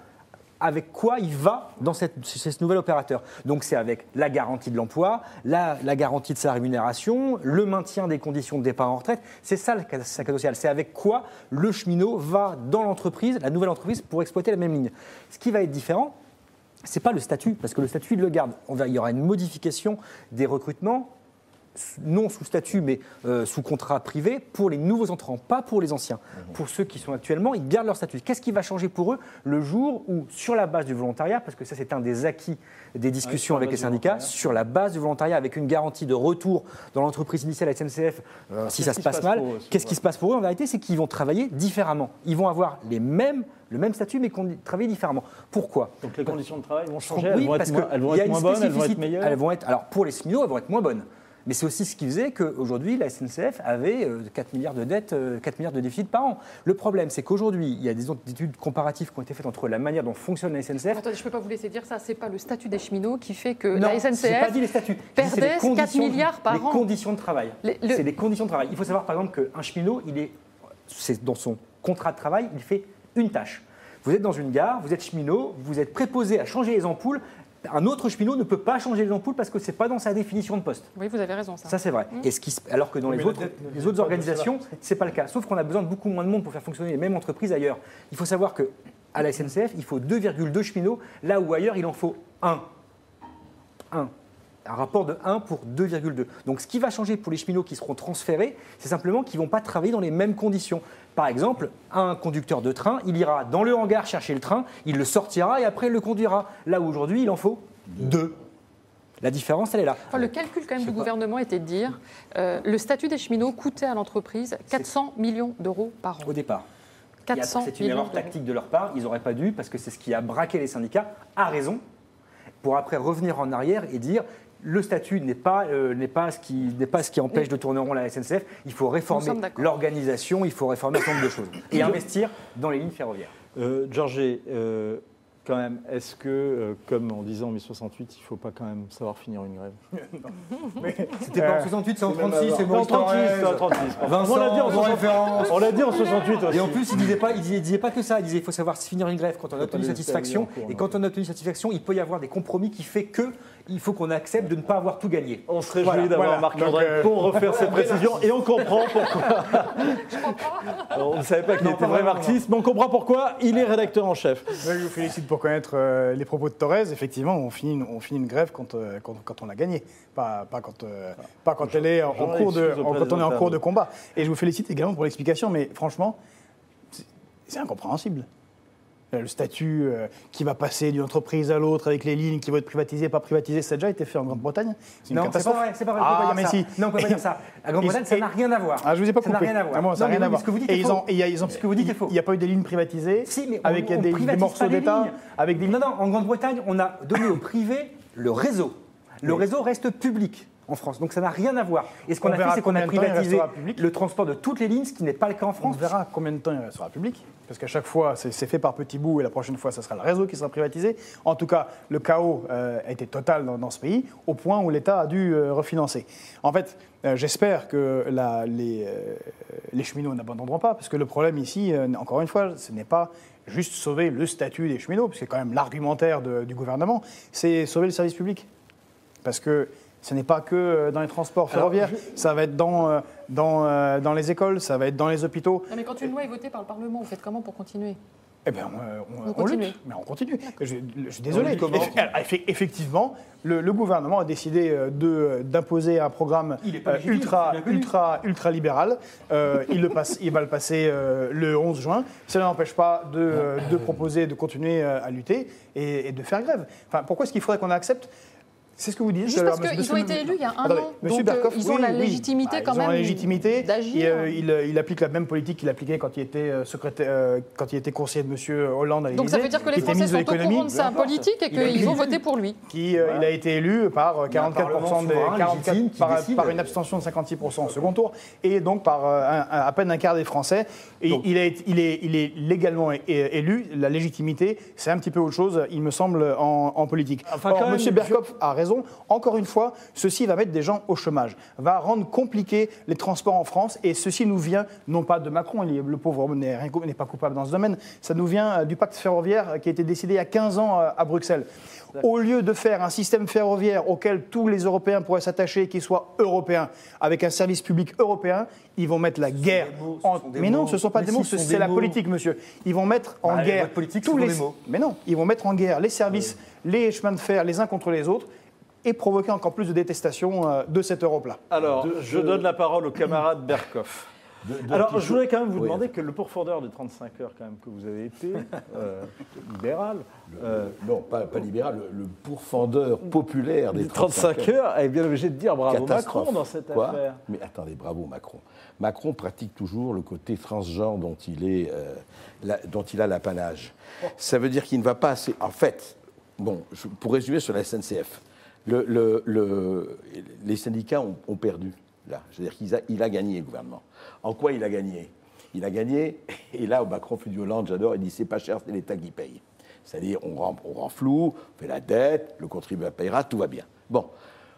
avec quoi il va dans ce nouvel opérateur. Donc c'est avec la garantie de l'emploi, la garantie de sa rémunération, le maintien des conditions de départ en retraite. C'est ça le sac à dos social. C'est avec quoi le cheminot va dans l'entreprise, la nouvelle entreprise, pour exploiter la même ligne. Ce qui va être différent, ce n'est pas le statut, parce que le statut, il le garde. Il y aura une modification des recrutements, non sous statut, mais sous contrat privé, pour les nouveaux entrants, pas pour les anciens. Pour ceux qui sont actuellement, ils gardent leur statut. Qu'est-ce qui va changer pour eux le jour où, sur la base du volontariat, parce que ça c'est un des acquis des discussions avec les syndicats, sur la base du volontariat, avec une garantie de retour dans l'entreprise initiale à SNCF, si ça se passe mal, qu'est-ce qui se passe pour eux en vérité? C'est qu'ils vont travailler différemment. Ils vont avoir le même statut, mais travailler différemment. Pourquoi? Donc les conditions de travail vont changer, oui, elles vont être moins bonnes, elles vont être meilleures. Alors pour les cheminots, elles vont être moins bonnes. Mais c'est aussi ce qui faisait qu'aujourd'hui, la SNCF avait 4 milliards de dettes, 4 milliards de déficit par an. Le problème, c'est qu'aujourd'hui, il y a des études comparatives qui ont été faites entre la manière dont fonctionne la SNCF. Attendez, je ne peux pas vous laisser dire ça. Ce n'est pas le statut des cheminots qui fait que non, la SNCF pas dit les statuts. perdait 4 milliards par an. Les conditions de travail. C'est les conditions de travail. Il faut savoir, par exemple, qu'un cheminot, c'est dans son contrat de travail, il fait une tâche. Vous êtes dans une gare, vous êtes cheminot, vous êtes préposé à changer les ampoules. Un autre cheminot ne peut pas changer les ampoules parce que ce n'est pas dans sa définition de poste. Oui, vous avez raison. Ça c'est vrai. Alors que dans les autres organisations, ce n'est pas le cas. Sauf qu'on a besoin de beaucoup moins de monde pour faire fonctionner les mêmes entreprises ailleurs. Il faut savoir qu'à la SNCF, il faut 2,2 cheminots, là où ailleurs, il en faut 1. Un rapport de 1 pour 2,2. Donc ce qui va changer pour les cheminots qui seront transférés, c'est simplement qu'ils ne vont pas travailler dans les mêmes conditions. Par exemple, un conducteur de train, il ira dans le hangar chercher le train, il le sortira et après il le conduira. Là où aujourd'hui, il en faut 2. La différence, elle est là. Enfin, le calcul quand même du gouvernement était de dire le statut des cheminots coûtait à l'entreprise 400 millions d'euros par an. Au départ. 400 c'est une erreur tactique de leur part. Ils n'auraient pas dû parce que c'est ce qui a braqué les syndicats, à raison, pour après revenir en arrière et dire le statut n'est pas ce qui empêche de tourner rond la SNCF. Il faut réformer l'organisation, il faut réformer un certain nombre de choses et investir dans les lignes ferroviaires. Georges, quand même, est-ce que, comme on disait en 1068, il ne faut pas quand même savoir finir une grève? C'était pas en 68, c'est en 36, c'est bon. En 36, Vincent, on l'a dit en 68. On l'a dit en 68 aussi. Et en plus, il disait pas que ça. Il disait qu'il faut savoir finir une grève quand on a obtenu satisfaction. Et quand on a obtenu satisfaction, il peut y avoir des compromis qui fait que il faut qu'on accepte de ne pas avoir tout gagné. On se réjouit d'avoir Marc-André pour refaire ces précisions et on comprend pourquoi. On ne savait pas qu'il était vrai marxiste, mais on comprend pourquoi il est rédacteur en chef. Je vous félicite pour connaître les propos de Thorez. Effectivement, on finit une grève quand on l'a gagnée, pas quand elle est en cours de combat. Et je vous félicite également pour l'explication, mais franchement, c'est incompréhensible. Le statut qui va passer d'une entreprise à l'autre avec les lignes qui vont être privatisées, pas privatisées, ça a déjà été fait en Grande-Bretagne. Non, c'est pas vrai. On ne peut pas dire ça. La Grande-Bretagne, ça n'a rien à voir. Ah, je vous ai pas compris. Ça n'a rien à voir. Ça n'a rien à voir. Ce que vous dites est faux. Ce que vous dites est faux. Il n'y a pas eu des lignes privatisées avec des morceaux d'État. Non, en Grande-Bretagne, on a donné au privé le réseau. Le réseau reste public en France, donc ça n'a rien à voir. Et ce qu'on a fait, c'est qu'on a privatisé le transport de toutes les lignes, ce qui n'est pas le cas en France. On verra combien de temps il restera public, parce qu'à chaque fois, c'est fait par petits bouts, et la prochaine fois, ça sera le réseau qui sera privatisé. En tout cas, le chaos a été total dans ce pays, au point où l'État a dû refinancer. En fait, j'espère que les cheminots n'abandonneront pas, parce que le problème ici, encore une fois, ce n'est pas juste sauver le statut des cheminots, parce que c'est quand même l'argumentaire du gouvernement, c'est sauver le service public. Parce que ce n'est pas que dans les transports ferroviaires, ça va être dans les écoles, ça va être dans les hôpitaux. Non, mais quand une loi est votée par le Parlement, vous faites comment pour continuer? Eh bien, on lutte, mais on continue. Je suis désolé. Effectivement, le gouvernement a décidé d'imposer un programme ultra libéral. Il va le passer le 11 juin. Cela n'empêche pas de proposer de continuer à lutter et de faire grève. Enfin, pourquoi est-ce qu'il faudrait qu'on accepte? C'est ce que vous dites. Juste parce qu'ils ont été élus il y a un an, donc ils ont la légitimité quand même. Ils ont la légitimité d'agir. Il applique la même politique qu'il appliquait quand il était quand il était conseiller de M. Hollande à l'Élysée. Donc ça veut dire que les Français sont au courant de sa politique et qu'ils ont voté pour lui. Il a été élu par 44% par une abstention de 56% au second tour et donc par à peine un quart des Français. Et il est légalement élu. La légitimité, c'est un petit peu autre chose, il me semble, en politique. Or, M. Berkoff a raison. Encore une fois, ceci va mettre des gens au chômage, va rendre compliqué les transports en France, et ceci nous vient non pas de Macron, le pauvre homme n'est pas coupable dans ce domaine, ça nous vient du pacte ferroviaire qui a été décidé il y a 15 ans à Bruxelles. Au lieu de faire un système ferroviaire auquel tous les Européens pourraient s'attacher, qui soit européen, avec un service public européen, ils vont mettre la guerre Mais non, ce ne sont pas des mots, c'est la politique, monsieur. Ils vont mettre en guerre tous les mots. Mais non, ils vont mettre en guerre les services, les chemins de fer, les uns contre les autres, et provoquer encore plus de détestation de cette Europe-là. Alors, je donne la parole au camarade Berkoff. Alors, je voudrais quand même vous demander que le pourfendeur des 35 heures quand même que vous avez été, libéral... non, pas libéral, le pourfendeur populaire des 35 heures est bien obligé de dire bravo Macron dans cette affaire. Mais attendez, bravo Macron. Macron pratique toujours le côté transgenre dont il a l'apanage. Ça veut dire qu'il ne va pas assez... En fait, pour résumer sur la SNCF, les syndicats ont perdu, là. C'est-à-dire qu'il a gagné, le gouvernement. En quoi il a gagné? Il a gagné, et là, Macron fait du Hollande, j'adore, il dit c'est pas cher, c'est l'État qui paye. C'est-à-dire, on rend flou, on fait la dette, le contribuable payera, tout va bien. Bon,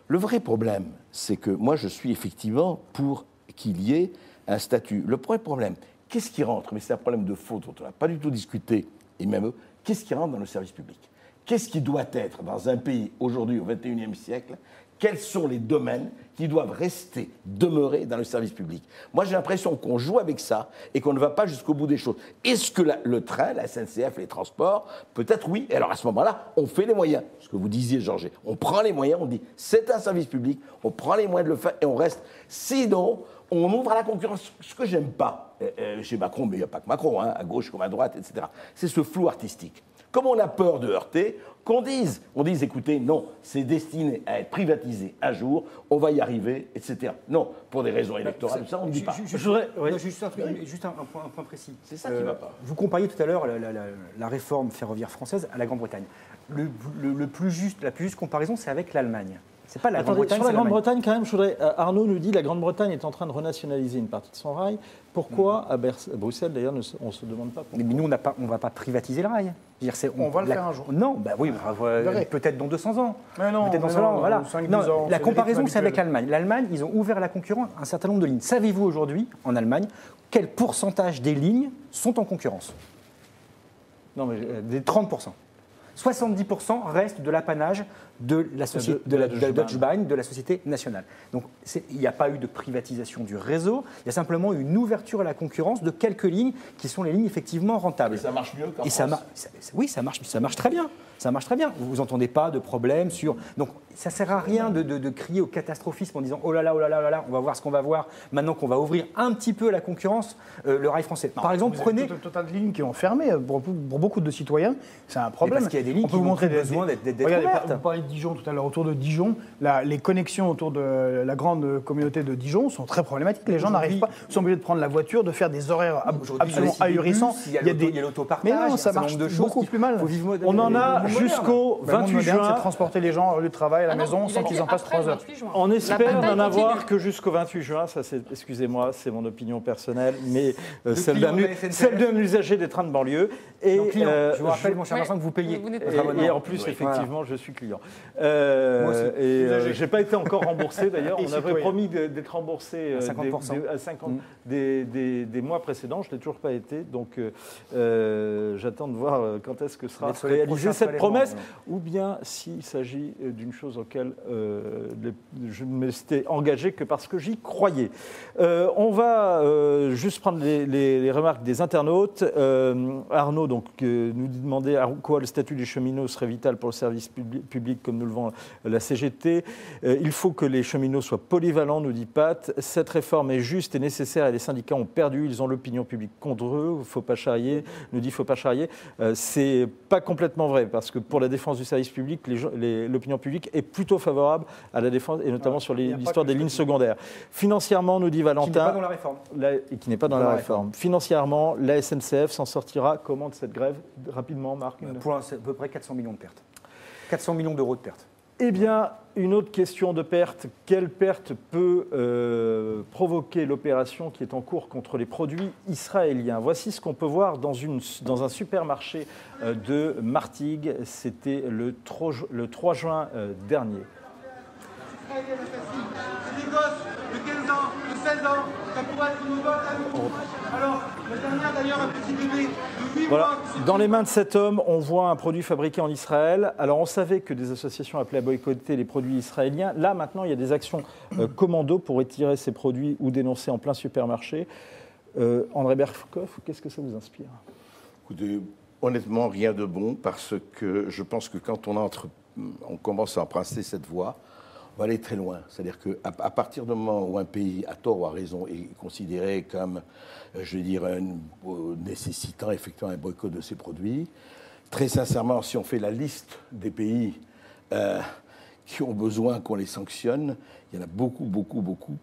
le vrai problème, c'est que moi, je suis effectivement pour qu'il y ait un statut. Le vrai problème, qu'est-ce qui rentre? Mais c'est un problème de faute dont on n'a pas du tout discuté, et même eux, qu'est-ce qui rentre dans le service public? Qu'est-ce qui doit être dans un pays aujourd'hui, au XXIe siècle? Quels sont les domaines qui doivent demeurer dans le service public? Moi, j'ai l'impression qu'on joue avec ça et qu'on ne va pas jusqu'au bout des choses. Est-ce que le train, la SNCF, les transports, peut-être oui. Et alors à ce moment-là, on fait les moyens. Ce que vous disiez, Georges, on prend les moyens, on dit c'est un service public, on prend les moyens de le faire et on reste. Sinon, on ouvre à la concurrence. Ce que j'aime pas chez Macron, mais il n'y a pas que Macron, à gauche comme à droite, etc., c'est ce flou artistique. Comme on a peur de heurter, on dise, écoutez, non, c'est destiné à être privatisé un jour, on va y arriver, etc. Non, pour des raisons électorales, ça, on ne dit pas. Juste un point précis. C'est ça qui ne va pas. Vous compariez tout à l'heure la réforme ferroviaire française à la Grande-Bretagne. La plus juste comparaison, c'est avec l'Allemagne. C'est pas la Attendez, Grande-Bretagne, sur la c'est l'Allemagne. Grande-Bretagne, quand même, je voudrais. Arnaud nous dit que la Grande-Bretagne est en train de renationaliser une partie de son rail. Pourquoi à Bruxelles, d'ailleurs, on ne se demande pas pourquoi. Mais nous, on ne va pas privatiser le rail. On va le faire un jour. Non, bah oui, peut-être dans 200 ans. Mais non, peut-être dans mais 100 ans. non, Voilà. 5-10 Non, ans, la c'est comparaison, le c'est avec rythme l'Allemagne. L'Allemagne, ils ont ouvert à la concurrence un certain nombre de lignes. Savez-vous aujourd'hui, en Allemagne, quel pourcentage des lignes sont en concurrence? Non, mais Des 30%. 70% reste de l'apanage de la société de la Deutsche Bahn, de la société nationale. Donc il n'y a pas eu de privatisation du réseau, il y a simplement une ouverture à la concurrence de quelques lignes qui sont les lignes effectivement rentables. Et ça marche mieux qu'en Et France. oui, ça marche très bien. Ça marche très bien. Vous n'entendez pas de problème sur. Donc, ça ne sert à rien de crier au catastrophisme en disant oh là là, oh là là, oh là là, on va voir ce qu'on va voir maintenant qu'on va ouvrir un petit peu à la concurrence le rail français. Par exemple, prenez. Total de lignes qui ont fermé pour beaucoup de citoyens, c'est un problème. Parce qu'il y a des lignes qui ont besoin d'être Regardez, ouvertes. vous parliez de Dijon tout à l'heure, autour de Dijon, les connexions autour de la grande communauté de Dijon sont très problématiques. Les gens n'arrivent pas, sont obligés de prendre la voiture, de faire des horaires absolument ahurissants. Il y a l'autopartage, mais non, ça marche beaucoup plus mal. On en a jusqu'au 28 juin. C'est transporter les gens au lieu de travail à la maison sans qu'ils en passent 3 heures. On espère n'en avoir que jusqu'au 28 juin. Ça, excusez-moi, c'est mon opinion personnelle, mais celle d'un usager des trains de banlieue. Et je vous rappelle, mon cher Vincent, que vous payez. Et en plus, effectivement, je suis client. Je n'ai pas été encore remboursé d'ailleurs. On avait promis d'être remboursé à 50% des mois précédents. Je ne l'ai toujours pas été. Donc, j'attends de voir quand est-ce que sera réalisée cette promesse. Ou bien s'il s'agit d'une chose auquel je ne me suis engagé que parce que j'y croyais. On va juste prendre les remarques des internautes. Arnaud donc, nous demandait à quoi le statut des cheminots serait vital pour le service public comme nous le vend la CGT. Il faut que les cheminots soient polyvalents, nous dit Pat. Cette réforme est juste et nécessaire et les syndicats ont perdu. Ils ont l'opinion publique contre eux. Il ne faut pas charrier. Nous dit faut pas charrier. C'est pas complètement vrai parce que pour la défense du service public, l'opinion publique est plutôt favorable à la défense et notamment sur l'histoire des lignes secondaires. Financièrement, nous dit Valentin. Qui n'est pas dans la réforme. Qui n'est pas dans la réforme. Financièrement, la SNCF s'en sortira comment de cette grève? Rapidement, Marc. Pour à peu près 400 millions de pertes. 400 millions d'euros de pertes. Eh bien, une autre question de perte. Quelle perte peut provoquer l'opération qui est en cours contre les produits israéliens? Voici ce qu'on peut voir dans un supermarché de Martigues. C'était le 3 juin dernier. C'est des gosses de 15 ans, de 16 ans, ça pourrait être nos gosses à nous. Alors, la dernière d'ailleurs, un petit bébé de 8 voilà. mois. Dans les mains de cet homme, on voit un produit fabriqué en Israël. Alors, on savait que des associations appelaient à boycotter les produits israéliens. Là, maintenant, il y a des actions commando pour retirer ces produits ou dénoncer en plein supermarché. André Berkoff, qu'est-ce que ça vous inspire? Écoutez, honnêtement, rien de bon, parce que je pense que quand on commence à emprunter cette voie, on va aller très loin. C'est-à-dire qu'à partir du moment où un pays, à tort ou à raison, est considéré comme, je veux dire, nécessitant effectivement un boycott de ses produits, très sincèrement, si on fait la liste des pays qui ont besoin qu'on les sanctionne, il y en a beaucoup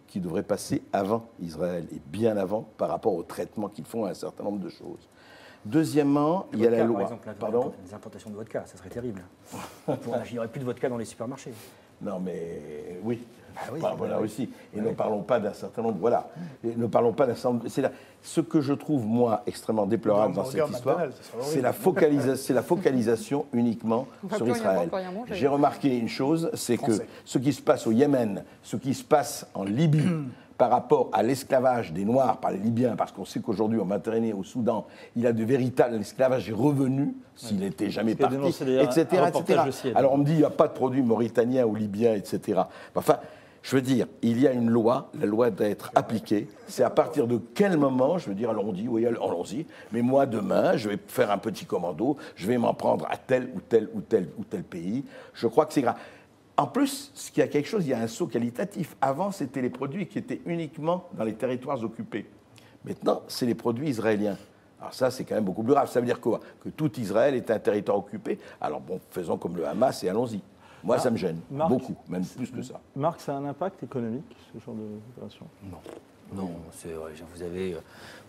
qui devraient passer avant Israël, et bien avant par rapport au traitement qu'ils font à un certain nombre de choses. Deuxièmement, il y a la loi. Par exemple, les importations de vodka, ça serait terrible. Il n'y aurait plus de vodka dans les supermarchés. Non, mais oui. Voilà aussi. Et ne parlons pas d'un certain nombre. Voilà. Et ne parlons pas d'un certain nombre. C'est ce que je trouve, moi, extrêmement déplorable dans cette histoire, c'est la focalisation uniquement sur Israël. J'ai remarqué une chose, c'est que ce qui se passe au Yémen, ce qui se passe en Libye, par rapport à l'esclavage des Noirs par les Libyens, parce qu'on sait qu'aujourd'hui, en Méditerranée, au Soudan, il y a de véritables... L'esclavage est revenu, s'il n'était jamais parti, etc. Alors on me dit, il n'y a pas de produits mauritaniens ou libyens, etc. Enfin, je veux dire, il y a une loi, la loi doit être appliquée. C'est à partir de quel moment, je veux dire, allons-y, oui, allons-y, mais moi, demain, je vais faire un petit commando, je vais m'en prendre à tel ou tel pays. Je crois que c'est grave. En plus, il y a quelque chose, il y a un saut qualitatif. Avant, c'était les produits qui étaient uniquement dans les territoires occupés. Maintenant, c'est les produits israéliens. Alors ça, c'est quand même beaucoup plus grave. Ça veut dire quoi? Que tout Israël est un territoire occupé. Alors bon, faisons comme le Hamas et allons-y. Moi, ça me gêne. Beaucoup, même plus que ça. Marc, ça a un impact économique, ce genre d'opération? Non. Non, c'est vrai.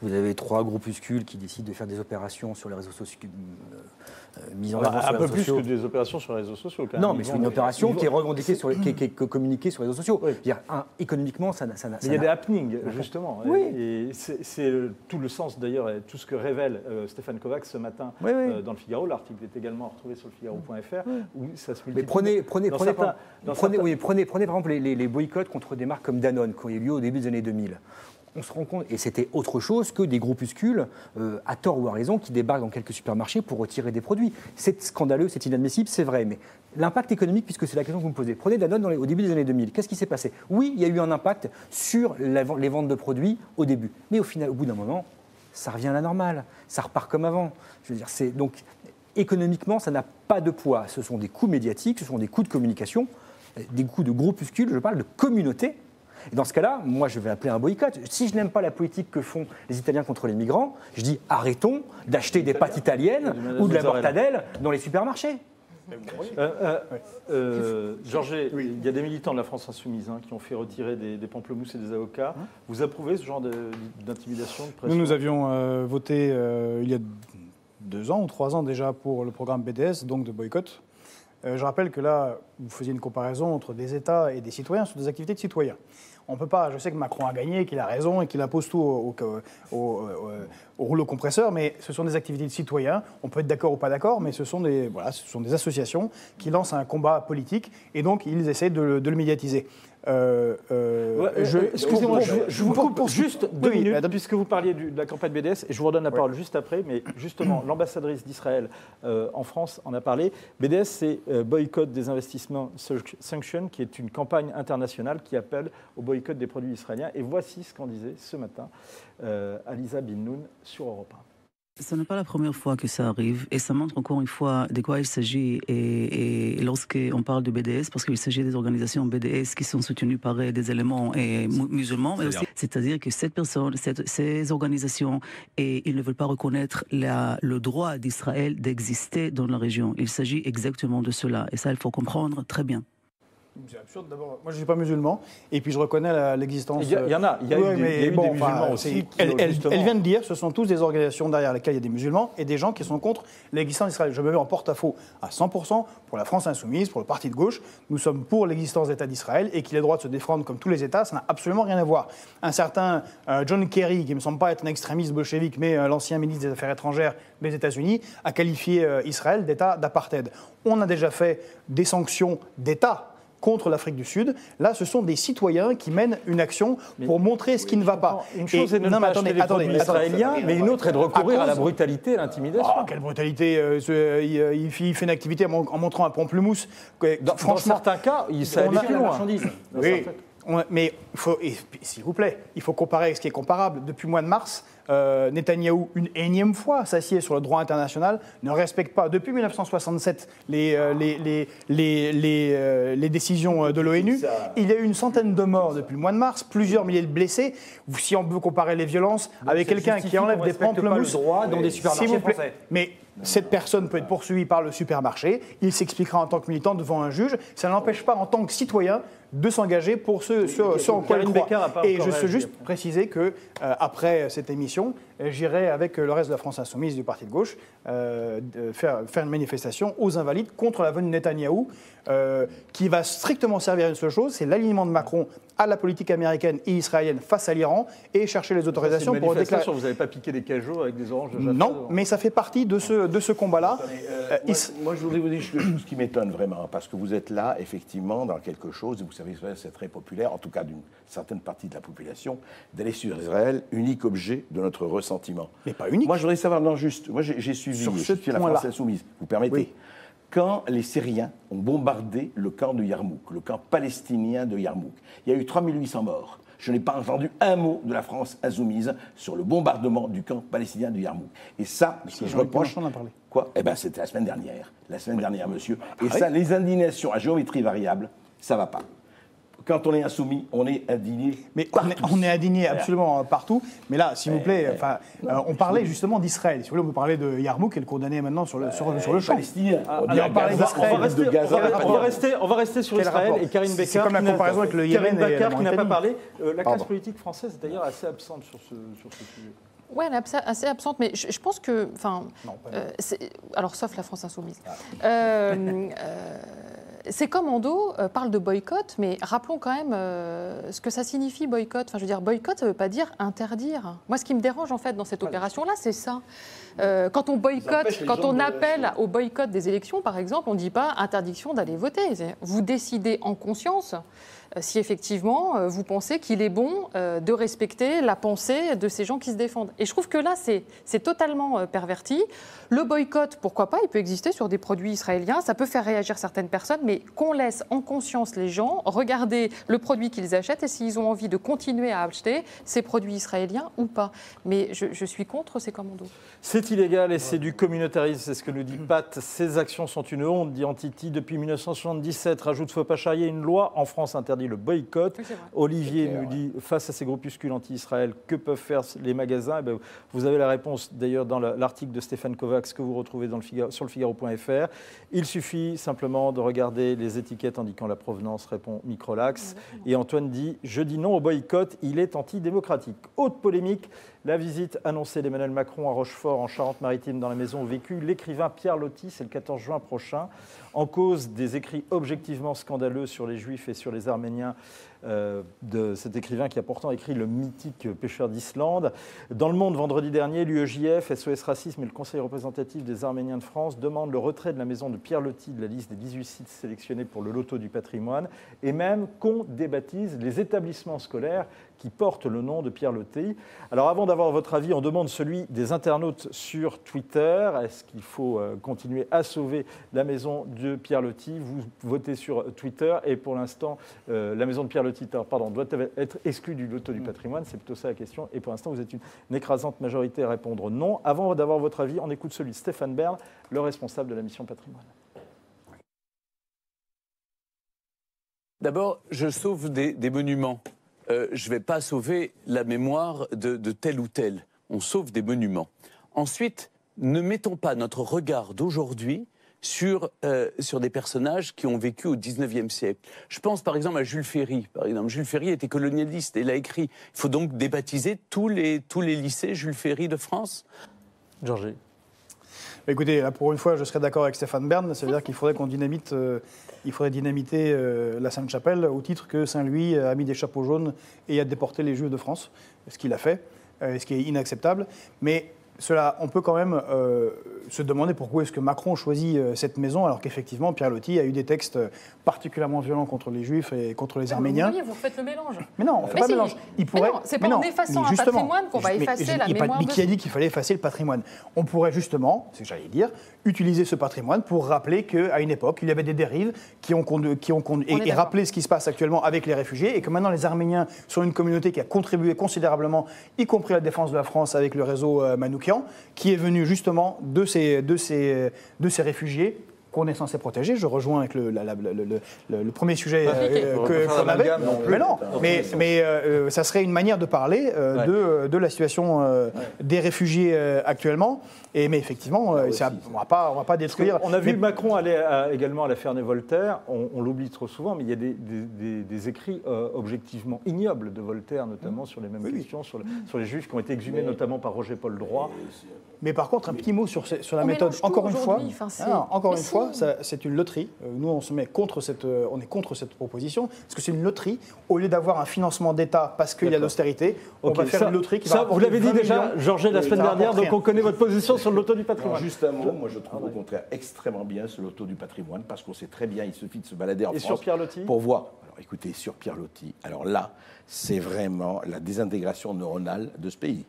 Vous avez 3 groupuscules qui décident de faire des opérations sur les réseaux sociaux, mises en avant sur les réseaux sociaux. Un peu plus que des opérations sur les réseaux sociaux. Quand même. Non, mais c'est une opération qui est revendiquée, qui est communiquée sur les réseaux sociaux. Oui. Dire, économiquement, ça n'a. Il y a des happenings, justement. Oui. Et c'est tout le sens, d'ailleurs, et tout ce que révèle Stéphane Kovacs ce matin dans le Figaro. L'article est également retrouvé sur le Figaro.fr. Où ça se multiplie. Mais prenez par exemple les boycotts contre des marques comme Danone, qui ont eu lieu au début des années 2000. On se rend compte, et c'était autre chose que des groupuscules, à tort ou à raison, qui débarquent dans quelques supermarchés pour retirer des produits. C'est scandaleux, c'est inadmissible, c'est vrai, mais l'impact économique, puisque c'est la question que vous me posez, prenez Danone au début des années 2000, qu'est-ce qui s'est passé? Oui, il y a eu un impact sur les ventes de produits au début, mais au bout d'un moment, ça revient à la normale, ça repart comme avant. Je veux dire, donc, économiquement, ça n'a pas de poids. Ce sont des coûts médiatiques, ce sont des coûts de communication, des coûts de groupuscules, je parle de communauté. Et dans ce cas-là, moi, je vais appeler un boycott. Si je n'aime pas la politique que font les Italiens contre les migrants, je dis arrêtons d'acheter des pâtes italiennes ou de la mortadelle dans les supermarchés. Georges, il y a des militants de la France Insoumise qui ont fait retirer des pamplemousses et des avocats. Vous approuvez ce genre d'intimidation, de pression? Nous avions voté il y a 2 ans ou 3 ans déjà pour le programme BDS, donc de boycott. Je rappelle que là, vous faisiez une comparaison entre des États et des citoyens sur des activités de citoyens. On peut pas, je sais que Macron a gagné, qu'il a raison et qu'il impose tout au rouleau compresseur, mais ce sont des activités de citoyens. On peut être d'accord ou pas d'accord, mais ce sont des associations qui lancent un combat politique et donc ils essaient de le médiatiser. Excusez-moi, je vous coupe juste 2 minutes, puisque vous parliez de la campagne BDS, et je vous redonne la parole juste après, mais justement, l'ambassadrice d'Israël en France en a parlé. BDS, c'est Boycott des investissements Sanction, qui est une campagne internationale qui appelle au boycott des produits israéliens. Et voici ce qu'en disait ce matin Aliza Bin-Noun sur Europe 1. Ce n'est pas la première fois que ça arrive et ça montre encore une fois de quoi il s'agit et lorsqu'on parle de BDS, parce qu'il s'agit des organisations BDS qui sont soutenues par des éléments musulmans, mais aussi, c'est-à-dire que ces organisations, ils ne veulent pas reconnaître le droit d'Israël d'exister dans la région. Il s'agit exactement de cela et ça, il faut comprendre très bien. C'est absurde d'abord. Moi, je ne suis pas musulman, et puis je reconnais l'existence. Il y en a. Il y a eu des musulmans aussi. Elle vient de dire, ce sont tous des organisations derrière lesquelles il y a des musulmans et des gens qui sont contre l'existence d'Israël. Je me mets en porte-à-faux à 100% pour la France Insoumise, pour le parti de gauche. Nous sommes pour l'existence d'État d'Israël et qu'il ait le droit de se défendre comme tous les États. Ça n'a absolument rien à voir. Un certain John Kerry, qui ne me semble pas être un extrémiste bolchevique, mais l'ancien ministre des Affaires étrangères des États-Unis, a qualifié Israël d'État d'apartheid. On a déjà fait des sanctions d'État contre l'Afrique du Sud. Là, ce sont des citoyens qui mènent une action pour montrer ce qui ne va pas. Une chose est de ne pas acheter des produits israéliens, mais une autre est de recourir à la brutalité et à l'intimidation. Oh, quelle brutalité il fait une activité en montrant un pamplemousse. Dans certains cas, ça allait plus loin. Oui, mais s'il vous plaît, il faut comparer avec ce qui est comparable. Depuis le mois de mars, Netanyahou, une énième fois, s'assied sur le droit international, ne respecte pas, depuis 1967, les décisions de l'ONU. Il y a eu une centaine de morts depuis le mois de mars, plusieurs milliers de blessés. Si on veut comparer les violences avec quelqu'un qui enlève des pamplemousses dans des supermarchés français. Mais cette personne peut être poursuivie par le supermarché, il s'expliquera en tant que militant devant un juge, ça n'empêche pas en tant que citoyen de s'engager pour ce en quoi il croit. Et je veux juste préciser que après cette émission, j'irai avec le reste de la France Insoumise du parti de gauche faire une manifestation aux Invalides contre la venue de Netanyahou qui va strictement servir à une seule chose, c'est l'alignement de Macron à la politique américaine et israélienne face à l'Iran et chercher les autorisations pour déclarer. Vous n'avez pas piqué des cajots avec des oranges de Jaffa? Non, mais ça fait partie de ce combat-là. Moi, je voudrais vous dire quelque chose qui m'étonne vraiment, parce que vous êtes là, effectivement, dans quelque chose, et vous savez, c'est très populaire, en tout cas d'une certaine partie de la population, d'aller sur Israël, unique objet de notre ressentiment. Mais pas unique. Moi, je voudrais savoir, non, juste, moi j'ai suivi la France Insoumise, vous permettez? Oui. Quand les Syriens ont bombardé le camp de Yarmouk, le camp palestinien de Yarmouk, il y a eu 3800 morts. Je n'ai pas entendu un mot de la France Insoumise sur le bombardement du camp palestinien de Yarmouk. Et ça, ce que je reproche... Quoi? Eh bien, c'était la semaine dernière. La semaine dernière, monsieur. Et ça, les indignations à géométrie variable, ça ne va pas. Quand on est insoumis, on est indigné. Mais on est indigné absolument partout. Mais là, s'il vous plaît, on parlait justement d'Israël. Si vous voulez, on peut parler de Yarmouk, qui est condamné maintenant sur le champ. Palestinien. On va rester sur Israël et Karine Becker. C'est comme la comparaison avec le Yémen et la qui n'a pas Mauritanie. parlé. La classe politique française est d'ailleurs assez absente sur ce sujet. Oui, elle est assez absente, mais je pense que... alors, sauf la France insoumise. Ces commandos parlent de boycott, mais rappelons quand même ce que ça signifie boycott. Enfin, je veux dire, boycott, ça ne veut pas dire interdire. Moi, ce qui me dérange, en fait, dans cette opération-là, c'est ça. Quand on boycotte, quand on appelle au boycott des élections, par exemple, on ne dit pas interdiction d'aller voter. Vous décidez en conscience si effectivement vous pensez qu'il est bon de respecter la pensée de ces gens qui se défendent. Et je trouve que là, c'est totalement perverti. Le boycott, pourquoi pas, il peut exister sur des produits israéliens, ça peut faire réagir certaines personnes, mais qu'on laisse en conscience les gens regarder le produit qu'ils achètent et s'ils ont envie de continuer à acheter ces produits israéliens ou pas. Mais je suis contre ces commandos. C'est illégal et c'est du communautarisme, c'est ce que nous dit Pat. Ces actions sont une honte, dit Antiti. Depuis 1977, rajoute Faux pas charrier, une loi en France interdit le boycott. Oui, Olivier nous dit, face à ces groupuscules anti-Israël, que peuvent faire les magasins? Vous avez la réponse d'ailleurs dans l'article de Stéphane Kovacs que vous retrouvez sur le Figaro.fr. Il suffit simplement de regarder les étiquettes indiquant la provenance, répond Microlax. Et Antoine dit, je dis non au boycott, il est antidémocratique. Haute polémique, la visite annoncée d'Emmanuel Macron à Rochefort, en Charente-Maritime, dans la maison où vécu l'écrivain Pierre Loti, c'est le 14 juin prochain. En cause des écrits objectivement scandaleux sur les Juifs et sur les Arméniens de cet écrivain qui a pourtant écrit le mythique Pêcheur d'Islande. Dans Le Monde, vendredi dernier, l'UEJF, SOS Racisme et le Conseil représentatif des Arméniens de France demandent le retrait de la maison de Pierre Loti de la liste des 18 sites sélectionnés pour le loto du patrimoine et même qu'on débaptise les établissements scolaires qui portent le nom de Pierre Loti. Alors avant d'avoir votre avis, on demande celui des internautes sur Twitter. Est-ce qu'il faut continuer à sauver la maison de Pierre Loti? Vous votez sur Twitter et pour l'instant, la maison de Pierre Loti doit être exclue du loto du patrimoine. C'est plutôt ça la question. Et pour l'instant, vous êtes une écrasante majorité à répondre non. Avant d'avoir votre avis, on écoute celui de Stéphane Bern, le responsable de la mission patrimoine. D'abord, je sauve des monuments. Je ne vais pas sauver la mémoire de tel ou tel. On sauve des monuments. Ensuite, ne mettons pas notre regard d'aujourd'hui sur des personnages qui ont vécu au XIXe siècle. Je pense par exemple à Jules Ferry. Par exemple, Jules Ferry était colonialiste et l'a écrit. Il faut donc débaptiser tous les lycées Jules Ferry de France. Georges. Écoutez, là, pour une fois, je serais d'accord avec Stéphane Bern. Ça veut dire qu'il faudrait qu'on dynamite... il faudrait dynamiter la Sainte-Chapelle au titre que Saint-Louis a mis des chapeaux jaunes et a déporté les Juifs de France, ce qu'il a fait, ce qui est inacceptable. Mais on peut quand même se demander pourquoi est-ce que Macron choisit cette maison alors qu'effectivement Pierre Loti a eu des textes particulièrement violents contre les Juifs et contre les Arméniens. Vous faites le mélange. Mais non, on ne fait pas le mélange. C'est pas en effaçant un patrimoine qu'on va effacer la mémoire. Mais qui a dit qu'il fallait effacer le patrimoine? On pourrait justement, c'est ce que j'allais dire, utiliser ce patrimoine pour rappeler qu'à une époque, il y avait des dérives et rappeler ce qui se passe actuellement avec les réfugiés et que maintenant les Arméniens sont une communauté qui a contribué considérablement, y compris à la défense de la France avec le réseau Manoukian, qui est venu justement de ces réfugiés qu'on est censé protéger. Je rejoins avec le premier sujet qu'on avait. Mais non, mais ça serait une manière de parler de la situation des réfugiés actuellement. Mais effectivement, on va pas détruire... On a vu Macron aller également à la Ferney-Voltaire. On l'oublie trop souvent, mais il y a des écrits objectivement ignobles de Voltaire, notamment sur les mêmes questions, sur les Juifs qui ont été exhumés notamment par Roger-Paul Droit. Mais par contre, un petit mot sur la méthode. Encore une fois, c'est une loterie. Nous, on est contre cette proposition, parce que c'est une loterie. Au lieu d'avoir un financement d'État parce qu'il y a l'austérité, on va faire une loterie qui va vous l'avez dit déjà, Georges, la semaine dernière, donc on connaît votre position sur le loto du patrimoine. Alors, juste un mot, moi je trouve au contraire extrêmement bien ce loto du patrimoine, parce qu'on sait très bien, il suffit de se balader en France. Et sur Pierre Loti pour voir. Alors écoutez, sur Pierre Loti, alors là, c'est vraiment la désintégration neuronale de ce pays.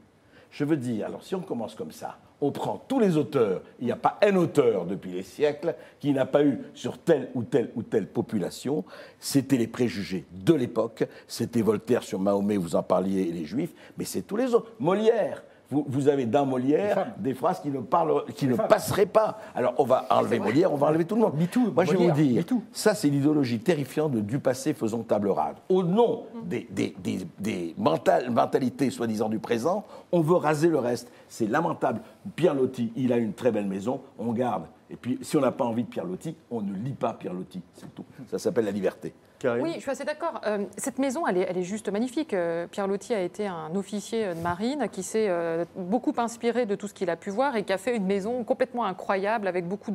Je veux dire, alors si on commence comme ça, on prend tous les auteurs, il n'y a pas un auteur depuis les siècles qui n'a pas eu sur telle ou telle population, c'était les préjugés de l'époque, c'était Voltaire sur Mahomet, vous en parliez, et les Juifs, mais c'est tous les autres. Molière, Vous avez dans Molière des phrases qui ne passeraient pas. Alors on va enlever Molière, on va enlever tout le monde. Moi je vais vous dire, ça c'est l'idéologie terrifiante de du passé faisons table rase. Au nom des mentalités soi-disant du présent, on veut raser le reste. C'est lamentable. Pierre Loti, il a une très belle maison, on garde. Et puis si on n'a pas envie de Pierre Loti, on ne lit pas Pierre Loti, c'est tout. Ça s'appelle la liberté. Oui, je suis assez d'accord. Cette maison, elle est juste magnifique. Pierre Loti a été un officier de marine qui s'est beaucoup inspiré de tout ce qu'il a pu voir et qui a fait une maison complètement incroyable avec beaucoup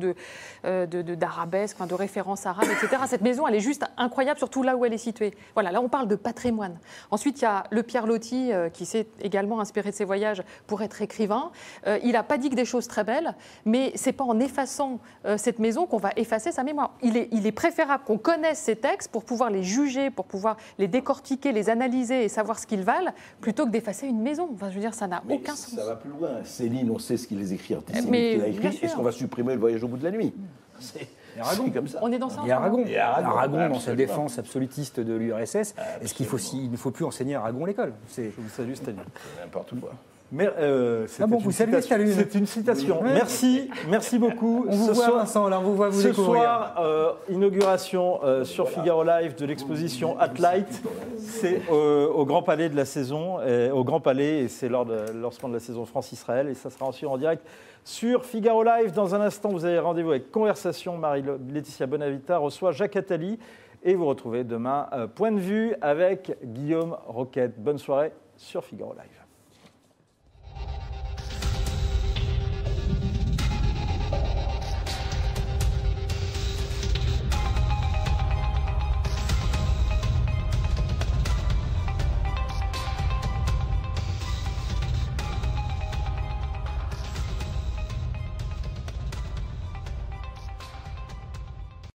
d'arabesques, de références arabes, etc. Cette maison, elle est juste incroyable, surtout là où elle est située. Voilà, là on parle de patrimoine. Ensuite, il y a le Pierre Loti qui s'est également inspiré de ses voyages pour être écrivain. Il n'a pas dit que des choses très belles, mais c'est pas en effaçant cette maison qu'on va effacer sa mémoire. Il est préférable qu'on connaisse ces textes pour pouvoir les juger, pour pouvoir les décortiquer, les analyser et savoir ce qu'ils valent, plutôt que d'effacer une maison. Enfin, je veux dire, ça n'a aucun sens. Ça va plus loin. Céline, on sait ce qu'il les écrit. Mais est-ce qu'on va supprimer le voyage au bout de la nuit? C'est comme ça. On est dans ça. Il y a Aragon. Aragon dans sa absolument. défense absolutiste de l'URSS. Est-ce qu'il ne faut plus enseigner Aragon à l'école? Je vous salue, Staline. N'importe quoi. Mais, vous saluez Staline. C'est une citation. Oui. Merci beaucoup. On vous voit, Vincent, alors on vous voit vous découvrir. Ce soir, inauguration sur Figaro Live de l'exposition Atlight. C'est au Grand Palais de la saison, au Grand Palais, et c'est lors du lancement de la saison France-Israël. Et ça sera ensuite en direct sur Figaro Live. Dans un instant, vous avez rendez-vous avec Conversation. Marie-Laetitia Bonavita reçoit Jacques Attali. Et vous retrouvez demain Point de vue avec Guillaume Roquette. Bonne soirée sur Figaro Live.